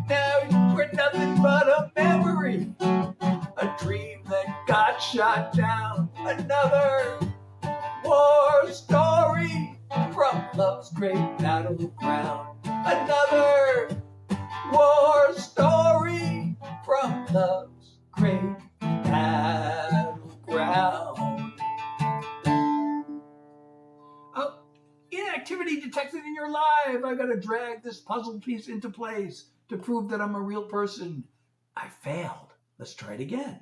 Now we're nothing but a memory, a dream that got shot down. Another war story from love's great battleground. Another war story from love's great battleground. Oh, inactivity detected in your life. I gotta drag this puzzle piece into place to prove that I'm a real person. I failed. Let's try it again.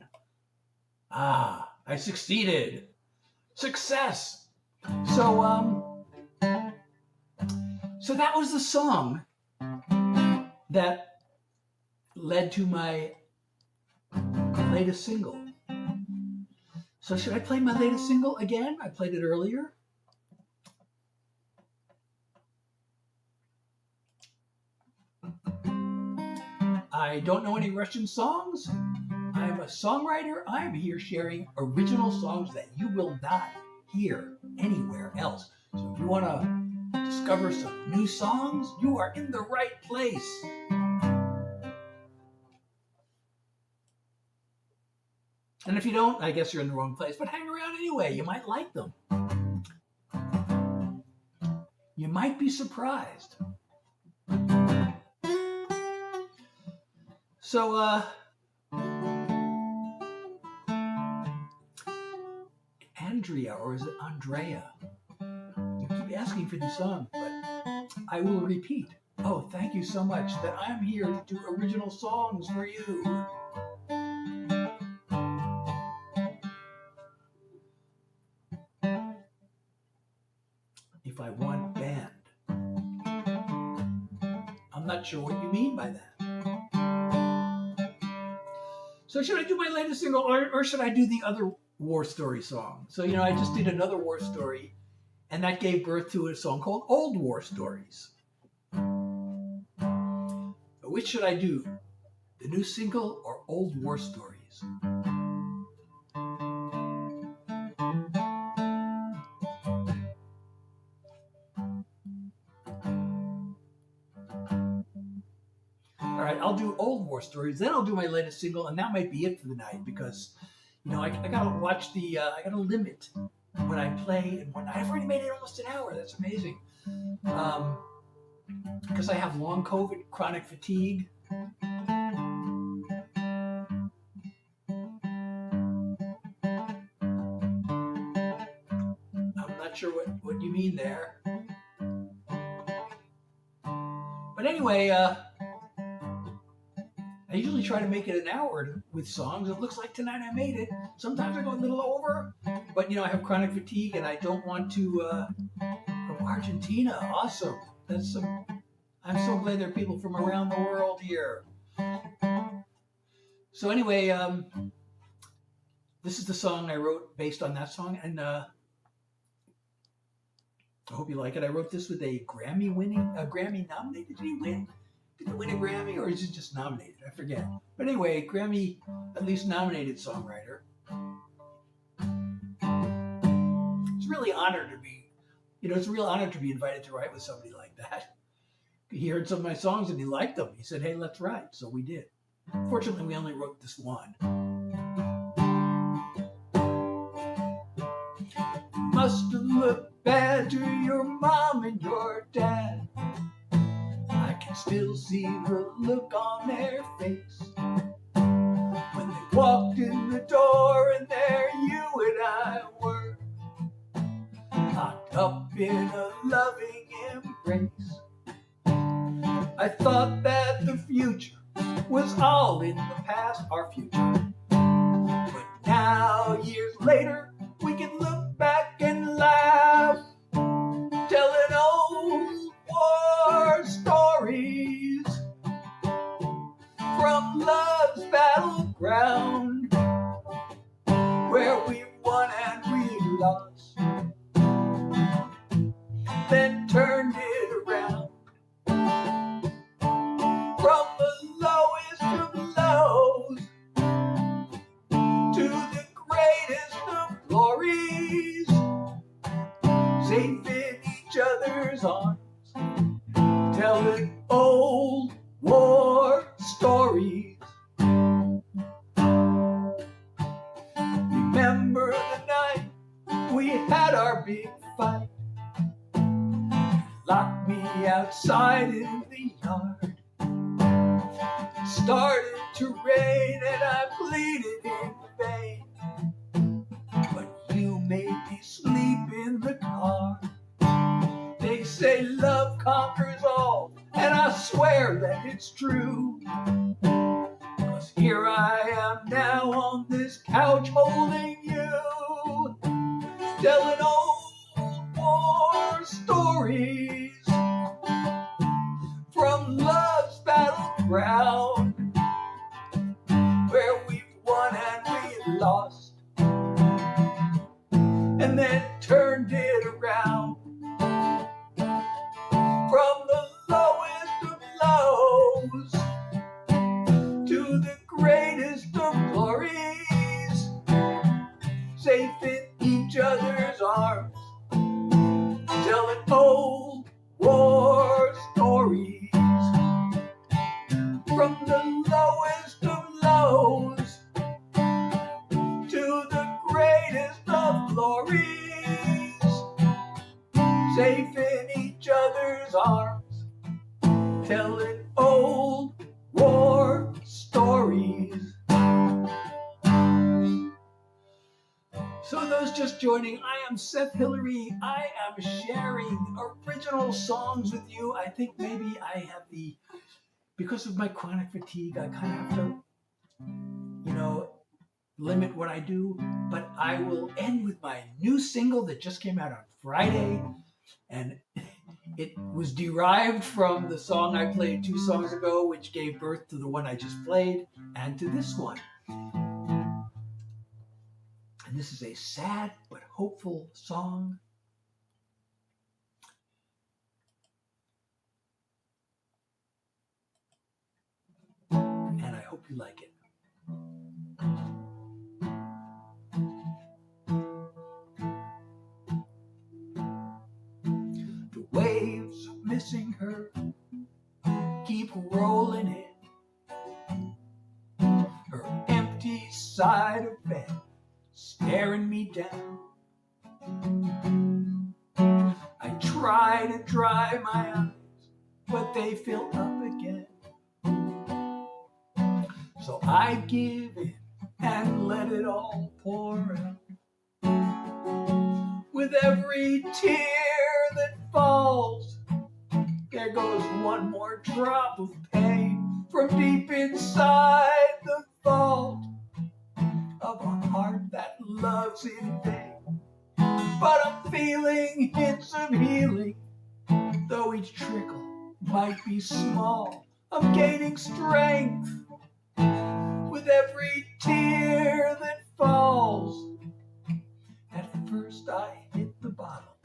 Ah, I succeeded. Success. So that was the song that led to my latest single. So should I play my latest single again? I played it earlier. I don't know any Russian songs. I'm a songwriter. I'm here sharing original songs that you will not hear anywhere else. So if you want to discover some new songs, you are in the right place. And if you don't, I guess you're in the wrong place. But hang around anyway. You might like them. You might be surprised. So, Andrea, or is it Andrea? You keep asking for these songs, but I will repeat. Oh, thank you so much that I'm here to do original songs for you. If I want band. I'm not sure what you mean by that. So should I do my latest single, or should I do the other war story song? So, I just did another war story, and that gave birth to a song called Old War Stories. Which should I do? The new single or Old War Stories? All right, I'll do Old War Stories, then I'll do my latest single, and that might be it for the night because, I gotta watch I gotta limit when I play and when I've already made it almost an hour. That's amazing. Because I have long COVID, chronic fatigue. I'm not sure what you mean there. But anyway, I usually try to make it an hour with songs. It looks like tonight I made it. Sometimes I go a little over, but I have chronic fatigue and I don't want to. From Argentina, awesome. I'm so glad there are people from around the world here. So anyway, this is the song I wrote based on that song, and I hope you like it. I wrote this with a Grammy nominated. Did he win? Did he win a Grammy, or is he just nominated? I forget. But anyway, Grammy at least nominated songwriter. It's really honored to be, it's a real honor to be invited to write with somebody like that. He heard some of my songs and he liked them. He said, "Hey, let's write." So we did. Fortunately, we only wrote this one. Must have looked bad to your mom and your dad. I can still see the look on their face when they walked in the door, and there you and I were, locked up in a loving embrace. I thought that the future was all in the past, our future. But now, years later, we can look back and lost, then turned it around. From the lowest of lows to the greatest of glories, safe in each other's arms, telling old war stories. Remember the night we had our big fight, locked me outside in the yard. It started to rain and I pleaded in vain, but you made me sleep in the car. They say love conquers all, and I swear that it's true. 'Cause here I am now on this couch holding you, telling old war stories from love's battleground, where we've won and we've lost, and then turned it around. From the lowest of lows to the greatest of glories, safe in each other's arms, telling old war stories. From the lowest of lows to the greatest of glories, safe in each other's arms, telling old war stories. So those just joining, I am Seth Hilary. I am sharing original songs with you. I think maybe I have because of my chronic fatigue, I kind of have to, limit what I do. But I will end with my new single that just came out on Friday. And it was derived from the song I played 2 songs ago, which gave birth to the one I just played, and to this one. And this is a sad but hopeful song. And I hope you like it. The waves of missing her keep rolling in. Her empty side of bed staring me down. I try to dry my eyes, but they fill up again. So I give in and let it all pour out. With every tear that falls, there goes one more drop of pain from deep inside the vault of a heart that loves in vain. But I'm feeling hints of healing, though each trickle might be small. I'm gaining strength with every tear that falls. At first I hit the bottle,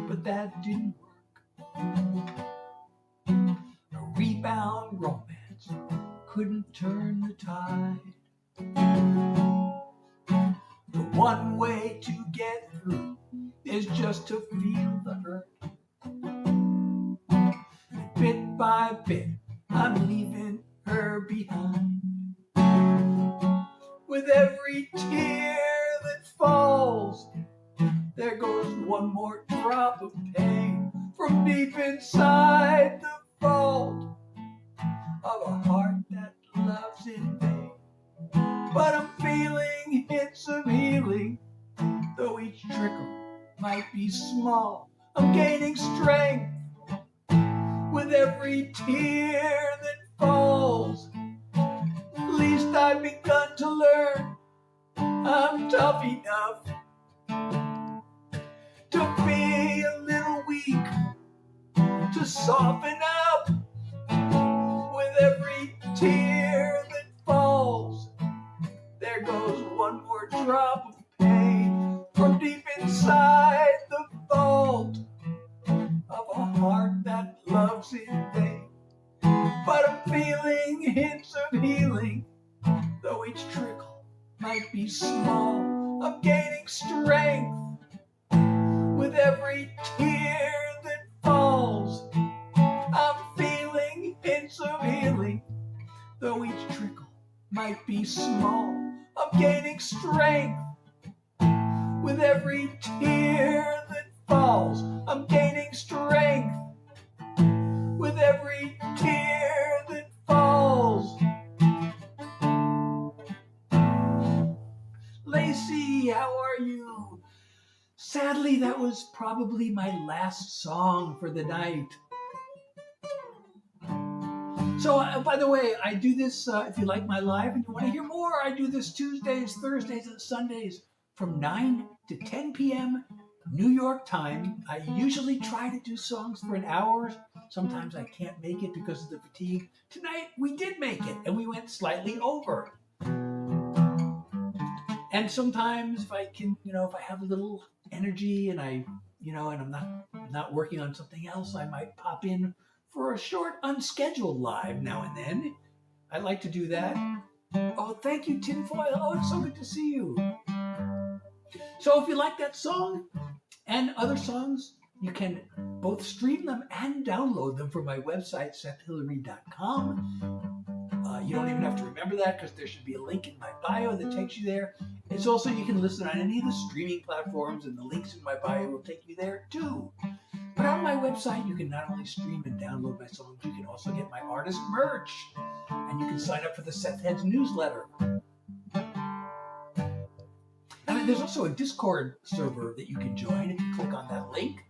but that didn't work. A rebound romance couldn't turn the tide. The one way to get through is just to feel the hurt. And bit by bit, I'm leaving her behind. With every tear that falls, there goes one more drop of pain from deep inside the vault of a heart that loves in vain. But I'm feeling hints of healing, though each trickle might be small. I'm gaining strength with every tear that falls. At least I've begun to learn I'm tough enough to be a little weak, to soften up with every tear that falls. There goes one more drop of pain from deep inside the vault of a heart that loves in vain. But I'm feeling hints of healing, though each trickle might be small. I'm gaining strength with every tear that falls. I'm feeling hints of healing, though each trickle might be small. I'm gaining strength with every tear that falls. I'm gaining strength with every tear that falls. Lacey, how are you? Sadly, that was probably my last song for the night. So, by the way, I do this, if you like my live and you want to hear more, I do this Tuesdays, Thursdays, and Sundays from 9 to 10 p.m. New York time. I usually try to do songs for an hour. Sometimes I can't make it because of the fatigue. Tonight, we did make it, and we went slightly over. And sometimes if I can, if I have a little energy and and I'm not working on something else, I might pop in for a short unscheduled live now and then. I like to do that. Oh, thank you, Tinfoil. Oh, it's so good to see you. So if you like that song and other songs, you can both stream them and download them from my website, SethHilary.com. You don't even have to remember that because there should be a link in my bio that takes you there. It's also, you can listen on any of the streaming platforms, and the links in my bio will take you there too. But on my website, you can not only stream and download my songs, you can also get my artist merch. And you can sign up for the Seth Heads newsletter. And there's also a Discord server that you can join if you click on that link.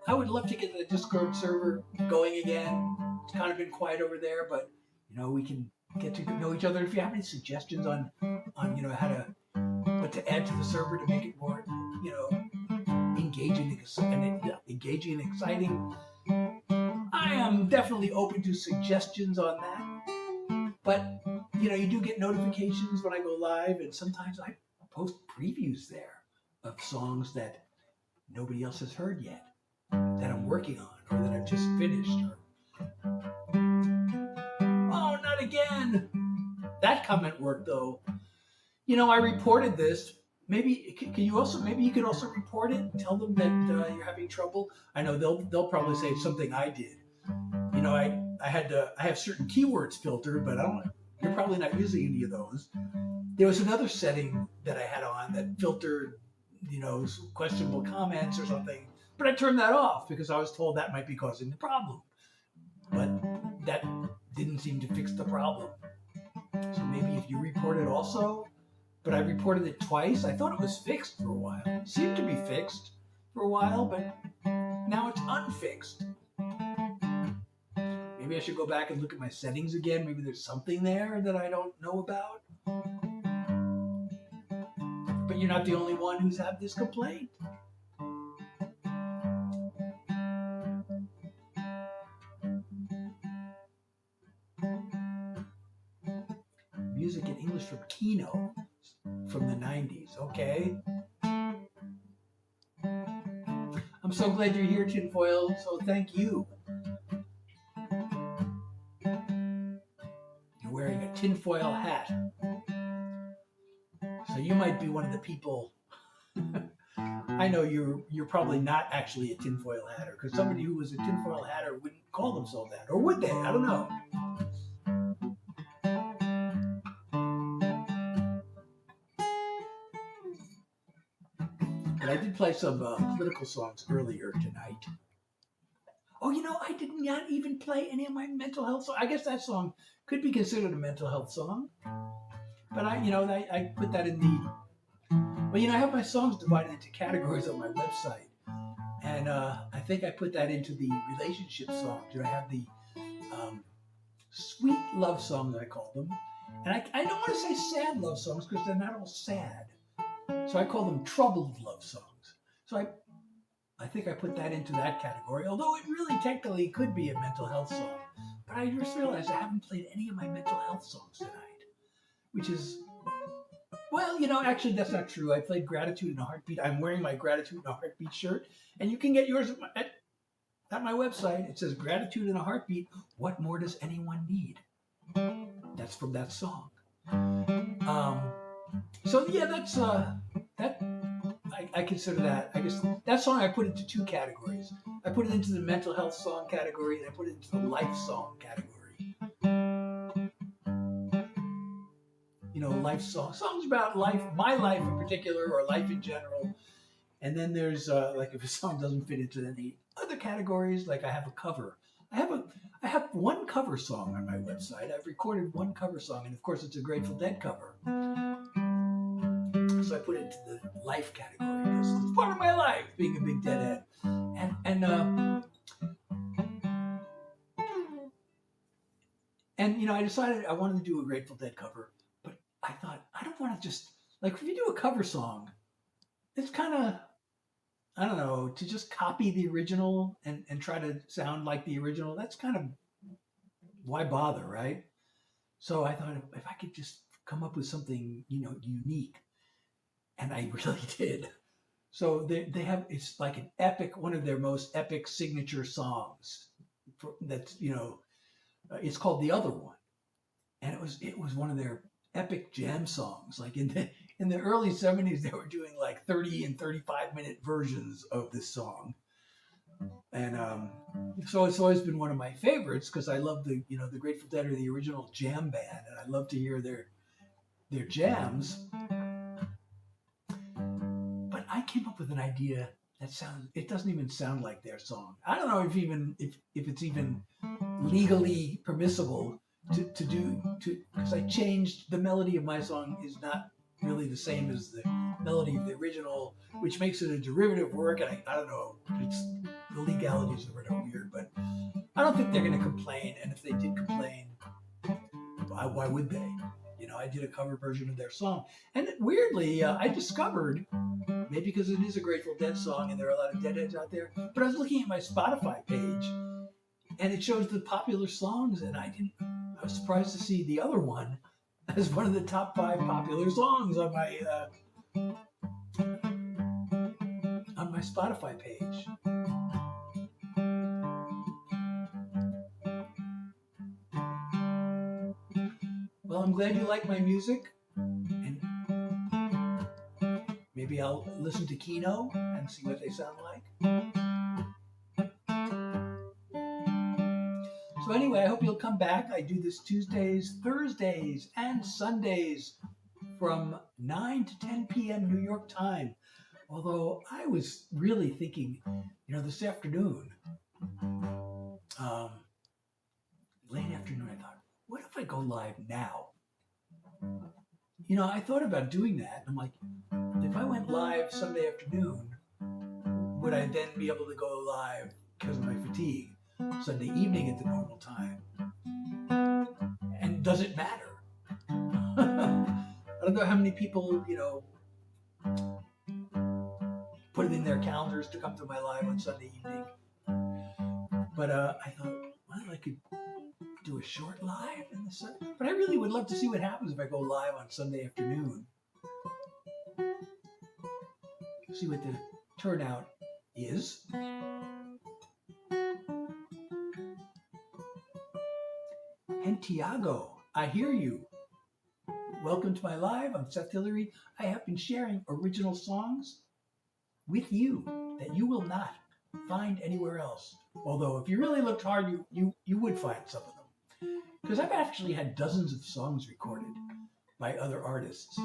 I would love to get the Discord server going again. It's kind of been quiet over there, but we can get to know each other. If you have any suggestions on what to add to the server to make it more engaging and exciting, I am definitely open to suggestions on that. But you do get notifications when I go live, and sometimes I post previews there of songs that nobody else has heard yet, that I'm working on, or that I've just finished. Oh, not again! That comment worked though. I reported this. Maybe you could also report it and tell them that you're having trouble. I know they'll probably say it's something I did. I have certain keywords filtered, but you're probably not using any of those. There was another setting that I had on that filtered, questionable comments or something, but I turned that off because I was told that might be causing the problem. But that didn't seem to fix the problem. So maybe if you report it also, but I reported it twice. I thought it was fixed for a while. It seemed to be fixed for a while, but now it's unfixed. Maybe I should go back and look at my settings again. Maybe there's something there that I don't know about. But you're not the only one who's had this complaint. Music in English from Kino from the 90s. Okay. I'm so glad you're here, Tinfoil. So thank you. You're wearing a tinfoil hat. So you might be one of the people. I know you're probably not actually a tinfoil hatter, because somebody who was a tinfoil hatter wouldn't call themselves that, or would they? I don't know. But I did play some political songs earlier tonight. Oh, I did not even play any of my mental health songs. I guess that song could be considered a mental health song. But I put that in the... Well, I have my songs divided into categories on my website. And I think I put that into the relationship songs. I have the sweet love songs, I call them. And I don't want to say sad love songs because they're not all sad. So I call them troubled love songs. So I think I put that into that category, although it really technically could be a mental health song. But I just realized I haven't played any of my mental health songs tonight, which is Well, actually, that's not true. I played Gratitude in a Heartbeat. I'm wearing my Gratitude in a Heartbeat shirt, and you can get yours at my website. It says Gratitude in a Heartbeat. What more does anyone need? That's from that song. So yeah, that's that. I consider that. I guess that song I put into two categories. I put it into the mental health song category, and I put it into the life song category. Life songs about life, my life in particular, or life in general. And then there's like if a song doesn't fit into any other categories, like I have a cover. I have one cover song on my website. I've recorded one cover song, and of course it's a Grateful Dead cover. So I put it into the life category because it's part of my life, being a big Deadhead. And I decided I wanted to do a Grateful Dead cover, but I thought I don't want to just like if you do a cover song, it's kind of I don't know, to just copy the original and try to sound like the original. That's kind of why bother, right? So I thought if I could just come up with something unique, and I really did. So they have it's like an epic, one of their most epic signature songs. That's it's called The Other One, and it was one of their epic jam songs. Like in the early 70s, they were doing like 30 and 35-minute versions of this song, and so it's always been one of my favorites because I love the Grateful Dead are the original jam band, and I love to hear their jams. But I came up with an idea it doesn't even sound like their song. I don't know if it's even legally permissible to do because I changed the melody of my song is not really the same as the melody of the original, which makes it a derivative work. And I don't know, the legalities of it are weird, but I don't think they're going to complain. And if they did complain, why would they? I did a cover version of their song, and weirdly, I discovered. Maybe because it is a Grateful Dead song and there are a lot of Deadheads out there. But I was looking at my Spotify page and it shows the popular songs, and I was surprised to see The Other One as one of the top 5 popular songs on my Spotify page. Well, I'm glad you like my music. Maybe I'll listen to Kino and see what they sound like. So anyway, I hope you'll come back. I do this Tuesdays, Thursdays, and Sundays from 9 to 10 p.m. New York time. Although I was really thinking, this afternoon, late afternoon, I thought, what if I go live now? I thought about doing that. I'm like, if I went live Sunday afternoon, would I then be able to go live because of my fatigue Sunday evening at the normal time? And does it matter? I don't know how many people, put it in their calendars to come to my live on Sunday evening. But I thought, well, I could do a short live in the Sunday. But I really would love to see what happens if I go live on Sunday afternoon. See what the turnout is. And Tiago, I hear you. Welcome to my live. I'm Seth Hilary. I have been sharing original songs with you that you will not find anywhere else. Although if you really looked hard, you would find some of them. Because I've actually had dozens of songs recorded by other artists.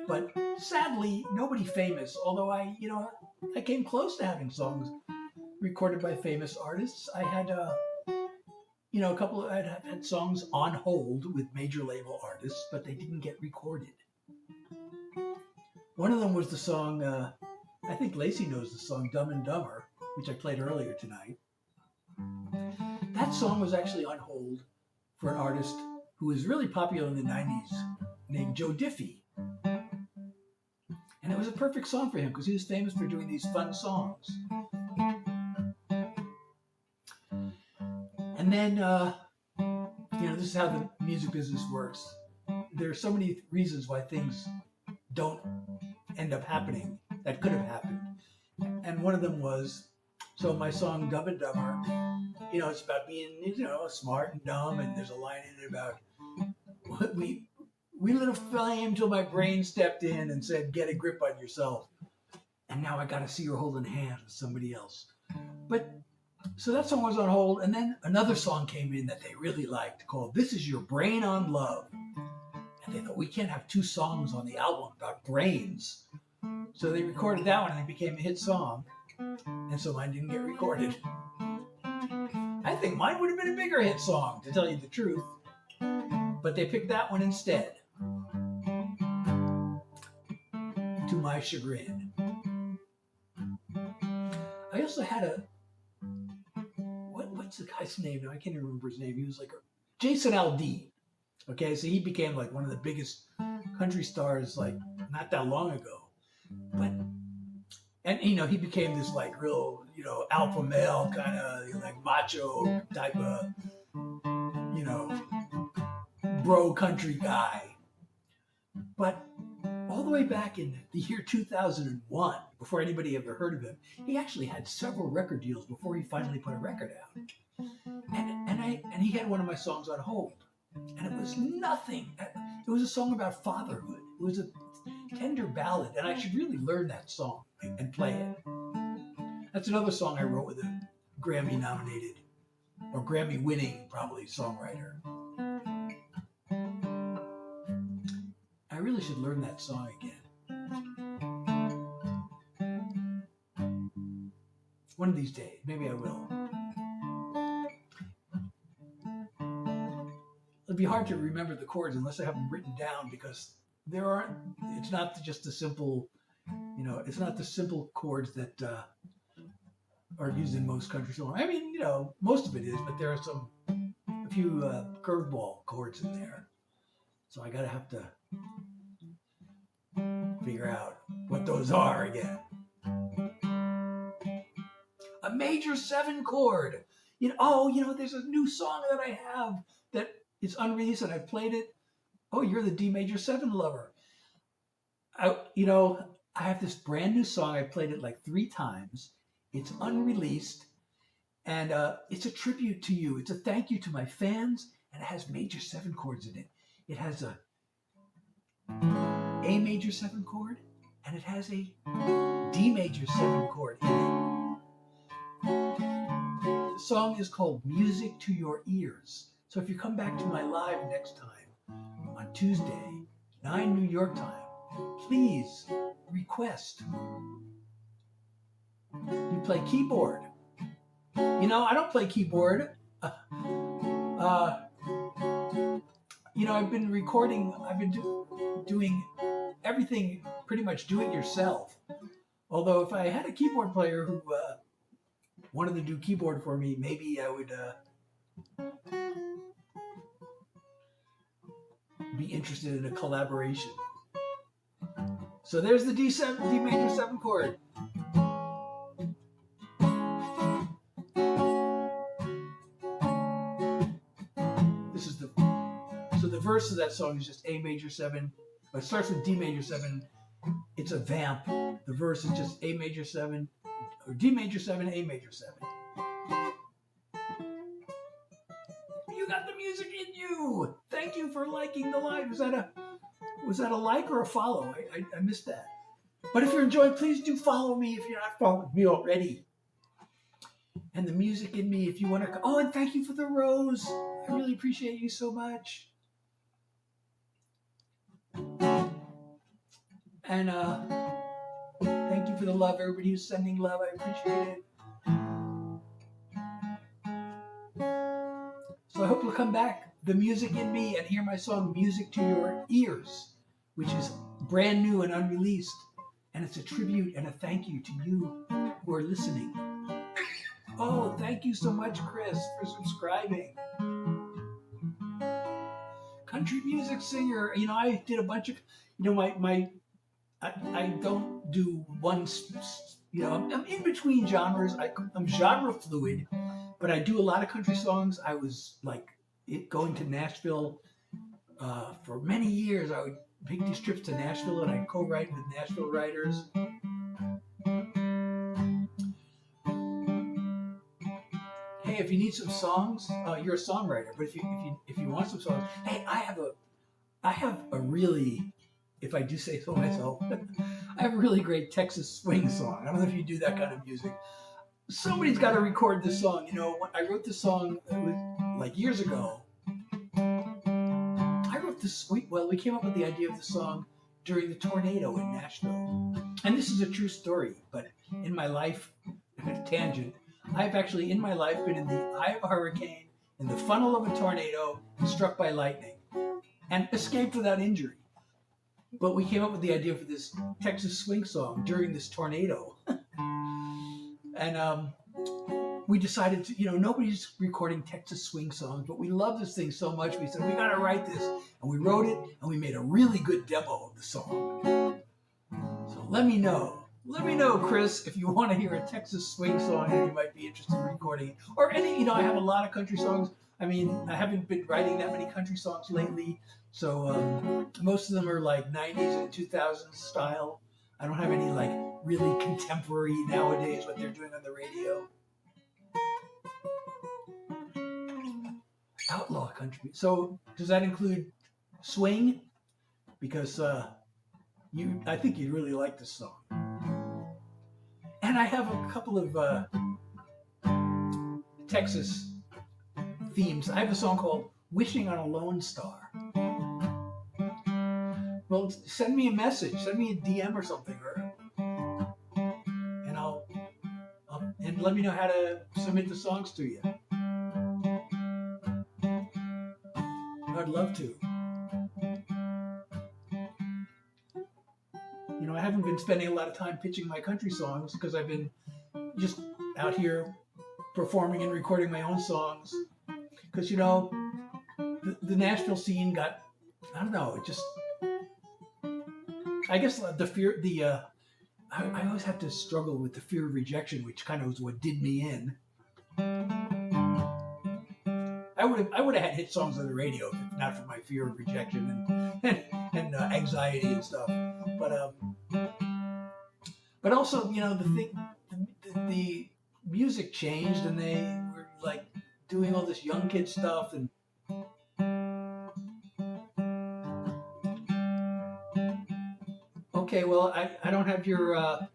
But sadly, nobody famous, although I came close to having songs recorded by famous artists. I had, a couple of, I'd had songs on hold with major label artists, but they didn't get recorded. One of them was the song, I think Lacey knows the song Dumb and Dumber, which I played earlier tonight. That song was actually on hold for an artist who was really popular in the 90s named Joe Diffie. And it was a perfect song for him because he was famous for doing these fun songs. And then, this is how the music business works. there are so many reasons why things don't end up happening that could have happened. And one of them was, so my song Dumb and Dumber, it's about being, smart and dumb, and there's a line in it about we lit a flame till my brain stepped in and said, get a grip on yourself. And now I got to see her holding hands with somebody else. But so that song was on hold, and then another song came in that they really liked called This Is Your Brain on Love. And they thought, we can't have two songs on the album about brains. So they recorded that one, and it became a hit song. And so mine didn't get recorded. I think mine would have been a bigger hit song, to tell you the truth. But they picked that one instead, to my chagrin. I also had what's the guy's name now? I can't even remember his name. He was like Jason Aldean. Okay, so he became like one of the biggest country stars like not that long ago. And he became this like real, alpha male kind of like macho type of, bro country guy. But all the way back in the year 2001, before anybody ever heard of him, he actually had several record deals before he finally put a record out. And he had one of my songs on hold. And it was nothing. It was a song about fatherhood. It was a tender ballad, and I should really learn that song and play it. That's another song I wrote with a Grammy-nominated, or Grammy-winning, probably, songwriter. I really should learn that song again. One of these days, maybe I will. It'd be hard to remember the chords unless I have them written down, because it's not just the simple, it's not the simple chords that are used in most country songs. I mean, most of it is, but there are a few curveball chords in there. So I have to figure out what those are again. A major 7 chord. There's a new song that I have that is unreleased and I've played it. Oh, you're the D major 7 lover. I have this brand new song. I played it like 3 times. It's unreleased, and it's a tribute to you. It's a thank you to my fans, and it has major 7 chords in it. It has a major 7 chord, and it has a D major 7 chord in it. The song is called Music to Your Ears. So if you come back to my live next time on Tuesday, 9 New York time, please request you play keyboard. I don't play keyboard. I've been recording, I've been doing everything pretty much do it yourself. Although if I had a keyboard player who wanted to do keyboard for me, maybe I would be interested in a collaboration. So there's the D major 7 chord. The verse of that song is just A major 7. It starts with D major 7. It's a vamp. The verse is just A major 7, or D major 7, A major 7. You got the music in you. Thank you for liking the live. Was that a like or a follow? I missed that. But if you're enjoying, please do follow me if you're not following me already. And the music in me, if you want to. Oh, and thank you for the rose. I really appreciate you so much. And thank you for the love, everybody who's sending love. I appreciate it. So I hope you'll come back, the music in me, and hear my song Music to Your Ears, which is brand new and unreleased. And it's a tribute and a thank you to you who are listening. Oh, thank you so much, Chris, for subscribing. Country music singer. I did a bunch of, I don't do one, I'm in between genres. I'm genre fluid, but I do a lot of country songs. I was like going to Nashville for many years, I would make these trips to Nashville, and I'd co-write with Nashville writers. Hey, if you need some songs, you're a songwriter. But if you want some songs, hey, I have a really, if I do say so myself, I have a really great Texas swing song. I don't know if you do that kind of music. Somebody's got to record this song. You know, when I wrote this song, it was like years ago. I wrote this. We came up with the idea of the song during the tornado in Nashville, and this is a true story. But in my life, tangent, I've actually in my life been in the eye of a hurricane, in the funnel of a tornado, and struck by lightning, and escaped without injury. But we came up with the idea for this Texas swing song during this tornado. And we decided to, nobody's recording Texas swing songs, but we love this thing so much. We said, we got to write this. And we wrote it, and we made a really good demo of the song. So let me know. Let me know, Chris, if you want to hear a Texas swing song and you might be interested in recording it. Or any, I have a lot of country songs. I mean, I haven't been writing that many country songs lately. So most of them are like 90s and 2000s style. I don't have any like really contemporary nowadays, what they're doing on the radio. Outlaw country. So does that include swing? Because I think you'd really like this song. And I have a couple of Texas themes. I have a song called Wishing on a Lone Star. Well, send me a message, send me a DM or something, and I'll and let me know how to submit the songs to you. I'd love to. I haven't been spending a lot of time pitching my country songs because I've been just out here performing and recording my own songs. Because the Nashville scene got, I don't know, it just. I guess the fear, I always have to struggle with the fear of rejection, which kind of was what did me in. I would have had hit songs on the radio if not for my fear of rejection and anxiety and stuff. But also, the music changed, and they were like doing all this young kid stuff, and okay, well, I don't have the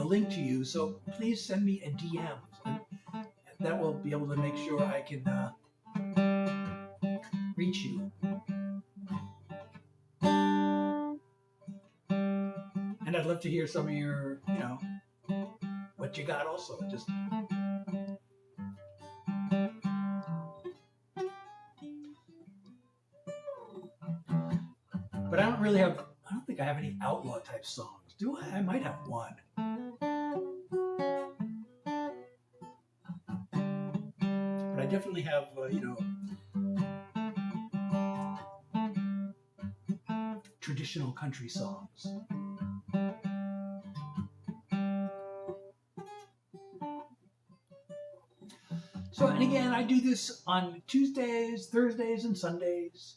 link to you, so please send me a DM. And that will be able to make sure I can reach you. And I'd love to hear some of your, what you got also. Just but I don't think I have any outlaw type songs. Do I? I might have one. But I definitely have, traditional country songs. So, and again, I do this on Tuesdays, Thursdays, and Sundays.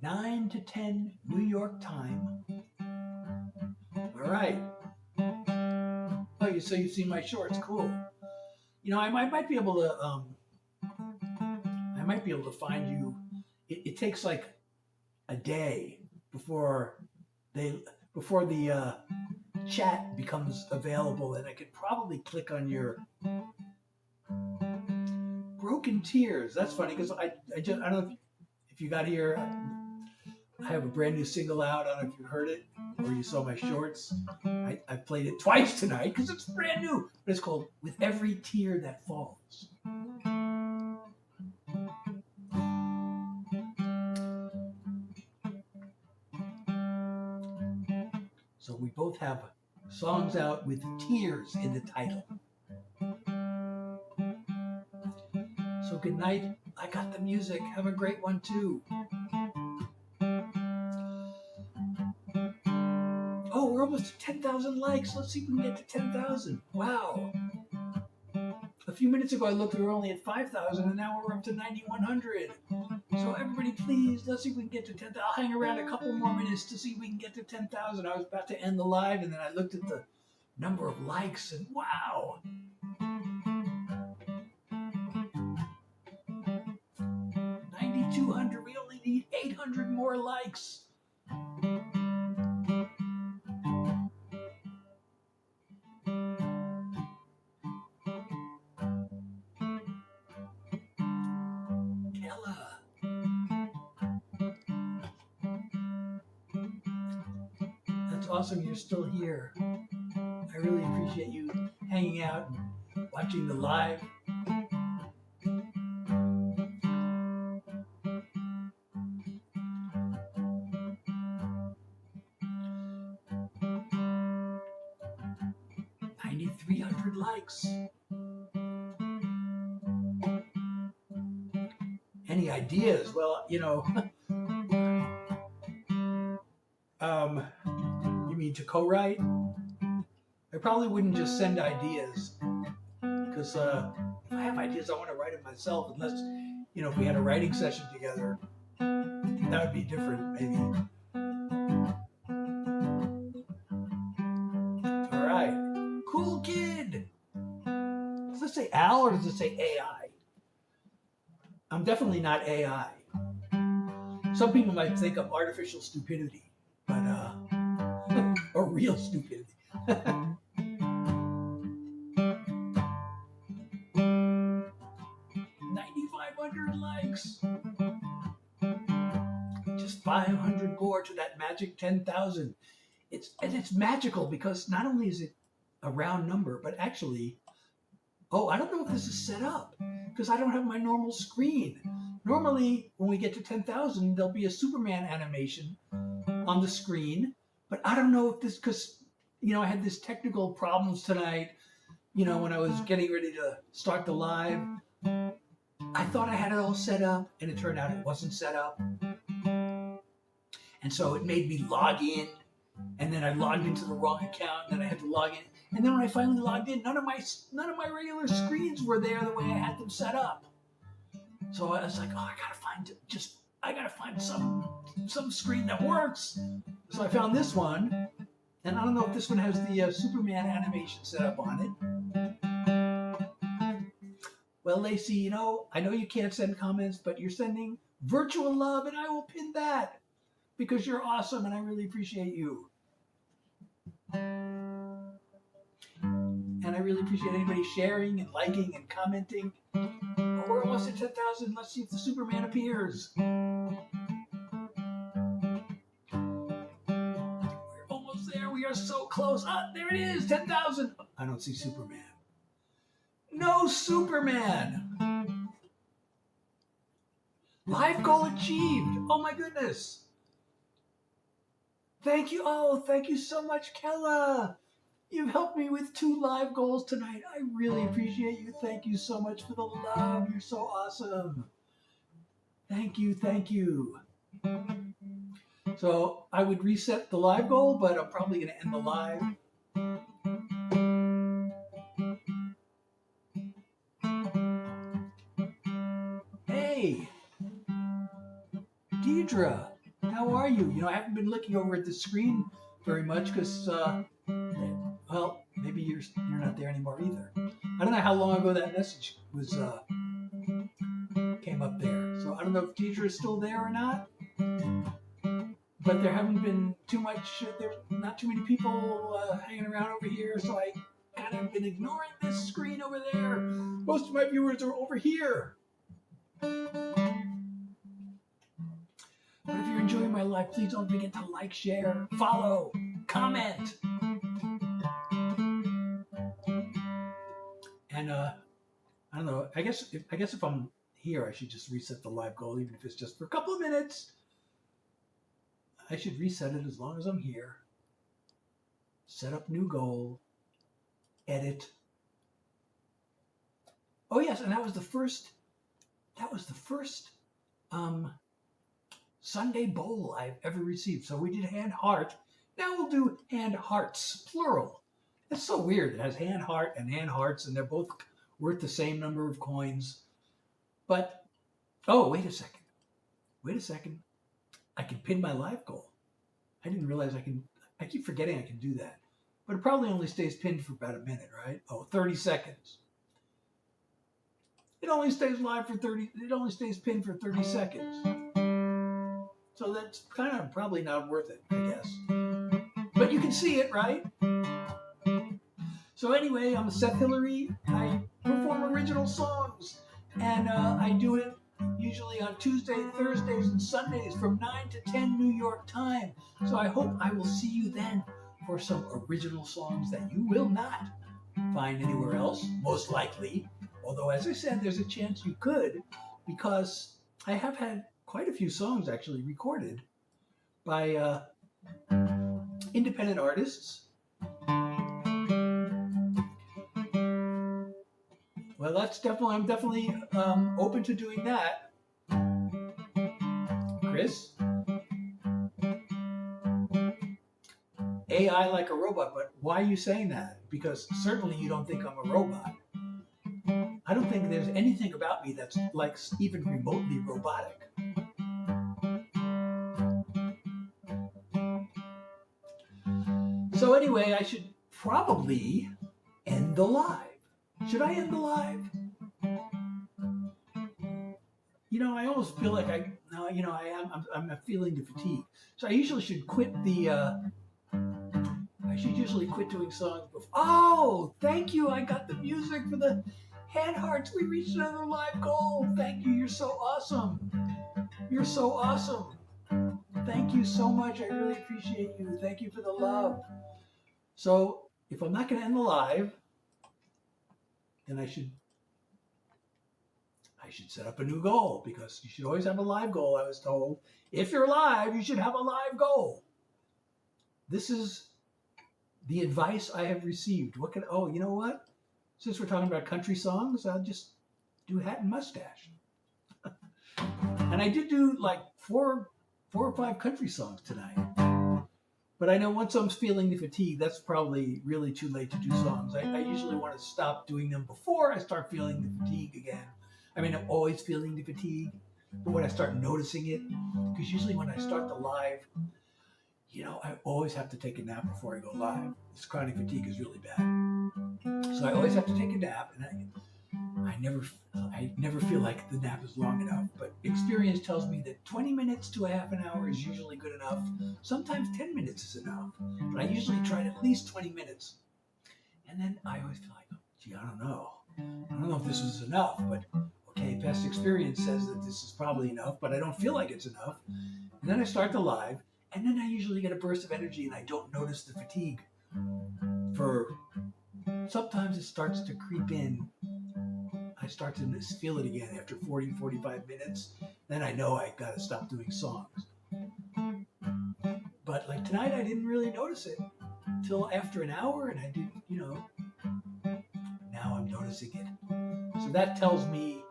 9 to 10 New York time. All right. Oh, so you've seen my shorts. Cool. I might be able to find you. It takes like a day before the chat becomes available, and I could probably click on your Broken Tears. That's funny because I don't know if you got here. I have a brand new single out. I don't know if you heard it or you saw my shorts. I played it twice tonight because it's brand new. But it's called With Every Tear That Falls. So we both have songs out with tears in the title. So good night. I got the music. Have a great one too. Oh, we're almost at 10,000 likes. Let's see if we can get to 10,000. Wow. A few minutes ago I looked, we were only at 5,000, and now we're up to 9,100. So everybody, please, let's see if we can get to 10,000. I'll hang around a couple more minutes to see if we can get to 10,000. I was about to end the live, and then I looked at the number of likes, and wow. 9,200. We only need 800 more likes. That's awesome you're still here. I really appreciate you hanging out and watching the live. Likes. Any ideas? Well, you know, you mean to co-write? I probably wouldn't just send ideas, because if I have ideas, I want to write them myself. Unless, you know, if we had a writing session together, that would be different, maybe. All right, cool kid. Does it say Al or does it say AI? I'm definitely not AI. Some people might think I'm artificial stupidity, but or real stupidity. 9,500 likes. Just 500 more to that magic 10,000. It's magical because not only is it a round number, but actually, oh, I don't know if this is set up because I don't have my normal screen. Normally, when we get to 10,000, there'll be a Superman animation on the screen, but I don't know if this, because, you know, I had this technical problems tonight, you know, when I was getting ready to start the live. I thought I had it all set up, and it turned out it wasn't set up. And so it made me log in, and then I logged into the wrong account, and then I had to log in. And then when I finally logged in, none of my regular screens were there the way I had them set up. So I was like, oh, I gotta find some screen that works. So I found this one, and I don't know if this one has the Superman animation set up on it. Well, Lacey, you know, I know you can't send comments, but you're sending virtual love, and I will pin that because you're awesome, and I really appreciate you. And I really appreciate anybody sharing and liking and commenting. Oh, we're almost at 10,000. Let's see if the Superman appears. We're almost there. We are so close. Ah, there it is, 10,000. I don't see Superman. No Superman. Live goal achieved. Oh my goodness. Thank you. Oh, thank you so much, Kella. You've helped me with 2 live goals tonight. I really appreciate you. Thank you so much for the love. You're so awesome. Thank you. Thank you. So I would reset the live goal, but I'm probably going to end the live. Hey, Deidre, how are you? You know, I haven't been looking over at the screen very much because, well, maybe you're not there anymore either. I don't know how long ago that message was came up there. So I don't know if Deidre is still there or not. But there haven't been too much. There's not too many people hanging around over here. So I kind of been ignoring this screen over there. Most of my viewers are over here. But if you're enjoying my life, please don't forget to like, share, follow, comment. And I don't know. I guess if I'm here, I should just reset the live goal, even if it's just for a couple of minutes. I should reset it as long as I'm here. Set up new goal. Edit. Oh yes, and that was the first Sunday bowl I've ever received. So we did hand heart. Now we'll do hand hearts, plural. It's so weird. It has hand heart and hand hearts, and they're both worth the same number of coins. But, oh, wait a second. wait a second, I can pin my live goal. I didn't realize I can. I keep forgetting I can do that. But it probably only stays pinned for about a minute, right? Oh, 30 seconds. It only stays live for 30, it only stays pinned for 30 seconds. So that's kind of probably not worth it, I guess. But you can see it, right? So anyway, I'm Seth Hilary. I perform original songs, and I do it usually on Tuesdays, Thursdays, and Sundays from 9 to 10 New York time. So I hope I will see you then for some original songs that you will not find anywhere else, most likely. Although, as I said, there's a chance you could, because I have had quite a few songs actually recorded by independent artists. Well, I'm definitely open to doing that. Chris? AI like a robot, but why are you saying that? Because certainly you don't think I'm a robot. I don't think there's anything about me that's like even remotely robotic. So anyway, I should probably end the live. Should I end the live? You know, I almost feel like I'm feeling the fatigue. So I usually should quit I should usually quit doing songs before. Oh, thank you. I got the music for the hand hearts. We reached another live goal. Thank you. You're so awesome. You're so awesome. Thank you so much. I really appreciate you. Thank you for the love. So if I'm not going to end the live, then I should set up a new goal, because you should always have a live goal, I was told. If you're live, you should have a live goal. This is the advice I have received. You know what? Since we're talking about country songs, I'll just do Hat and Mustache. And I did do like four or five country songs tonight. But I know once I'm feeling the fatigue, that's probably really too late to do songs. I usually want to stop doing them before I start feeling the fatigue again. I mean, I'm always feeling the fatigue, but when I start noticing it, because usually when I start the live, you know, I always have to take a nap before I go live. This chronic fatigue is really bad. So I always have to take a nap, and I never feel like the nap is long enough. But experience tells me that 20 minutes to a half an hour is usually good enough. Sometimes 10 minutes is enough. But I usually try at least 20 minutes. And then I always feel like, oh, gee, I don't know. I don't know if this was enough, but okay, past experience says that this is probably enough, but I don't feel like it's enough. And then I start the live, and then I usually get a burst of energy, and I don't notice the fatigue. Sometimes it starts to creep in. I start to feel it again after 40, 45 minutes. Then I know I got to stop doing songs. But like tonight, I didn't really notice it until after an hour, and I did, now I'm noticing it. So that tells me,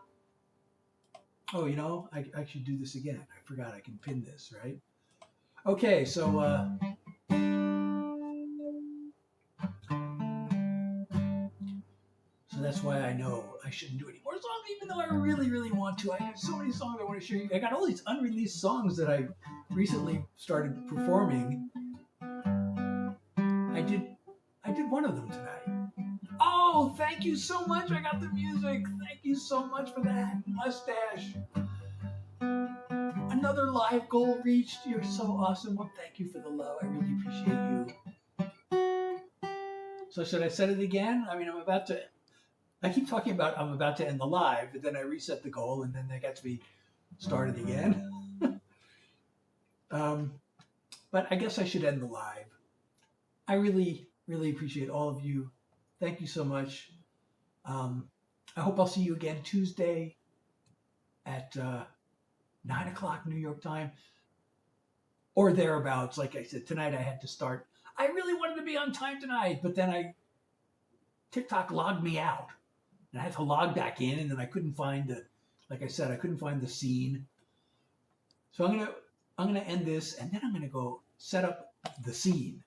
oh, I should do this again. I forgot I can pin this, right? Okay, so that's why I know I shouldn't do any more songs, even though I really, really want to. I have so many songs I want to share you. I got all these unreleased songs that I recently started performing. I did one of them tonight. Oh, thank you so much. I got the music. Thank you so much for that. Mustache. Another live goal reached. You're so awesome. Well, thank you for the love. I really appreciate you. So should I set it again? I mean, I keep talking about I'm about to end the live, but then I reset the goal, and then that gets me started again. But I guess I should end the live. I really, really appreciate all of you. Thank you so much. I hope I'll see you again Tuesday at 9 o'clock New York time, or thereabouts. Like I said, tonight I had to start. I really wanted to be on time tonight, but then TikTok logged me out. And I had to log back in, and then I couldn't find I couldn't find the scene. So I'm gonna end this, and then I'm gonna go set up the scene.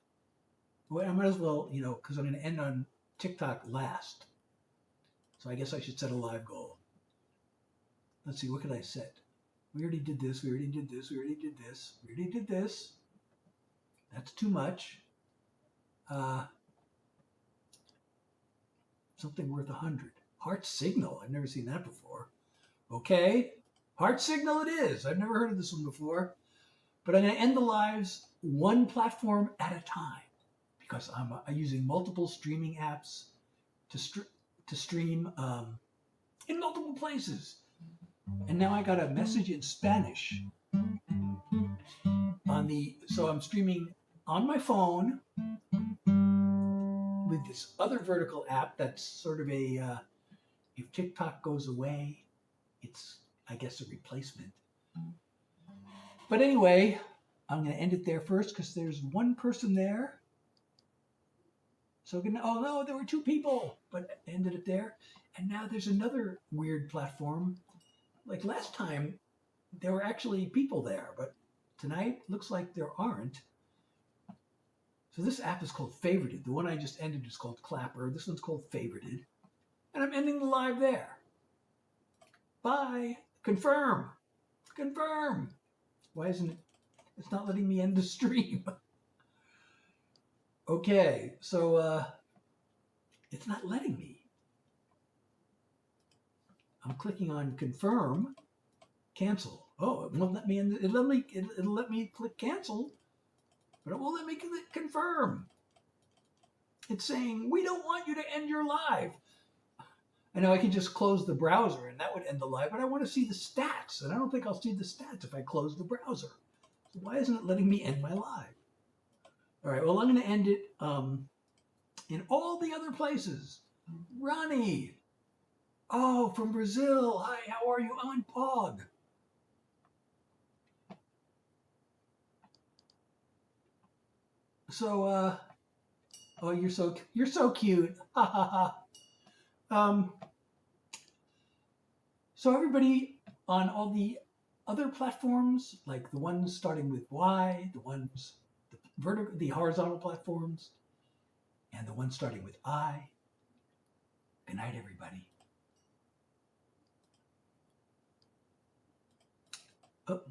Well, I might as well, because I'm gonna end on TikTok last. So I guess I should set a live goal. Let's see, what could I set? We already did this. We already did this. We already did this. We already did this. That's too much. Something worth 100. Heart signal. I've never seen that before. Okay. Heart signal it is. I've never heard of this one before. But I'm going to end the lives one platform at a time because I'm using multiple streaming apps to stream in multiple places. And now I got a message in Spanish so I'm streaming on my phone with this other vertical app that's sort of if TikTok goes away, it's, I guess, a replacement. But anyway, I'm going to end it there first because there's one person there. So, oh no, there were two people, but I ended it there. And now there's another weird platform. Like last time, there were actually people there, but tonight looks like there aren't. So this app is called Favorited. The one I just ended is called Clapper. This one's called Favorited. And I'm ending the live there. Bye. Confirm. Confirm. Why isn't it? It's not letting me end the stream. Okay, so it's not letting me. I'm clicking on confirm, cancel. Oh, it won't let me end. It'll let me click cancel, but it won't let me click confirm. It's saying we don't want you to end your live. I know I could just close the browser and that would end the live, but I want to see the stats, and I don't think I'll see the stats if I close the browser. So why isn't it letting me end my live? All right, well, I'm going to end it in all the other places. Ronnie. Oh, from Brazil. Hi, how are you? I'm Pog. So, oh, you're so cute. Ha ha ha. So everybody on all the other platforms, like the ones starting with Y, the horizontal platforms, and the ones starting with I. Good night, everybody. Oh.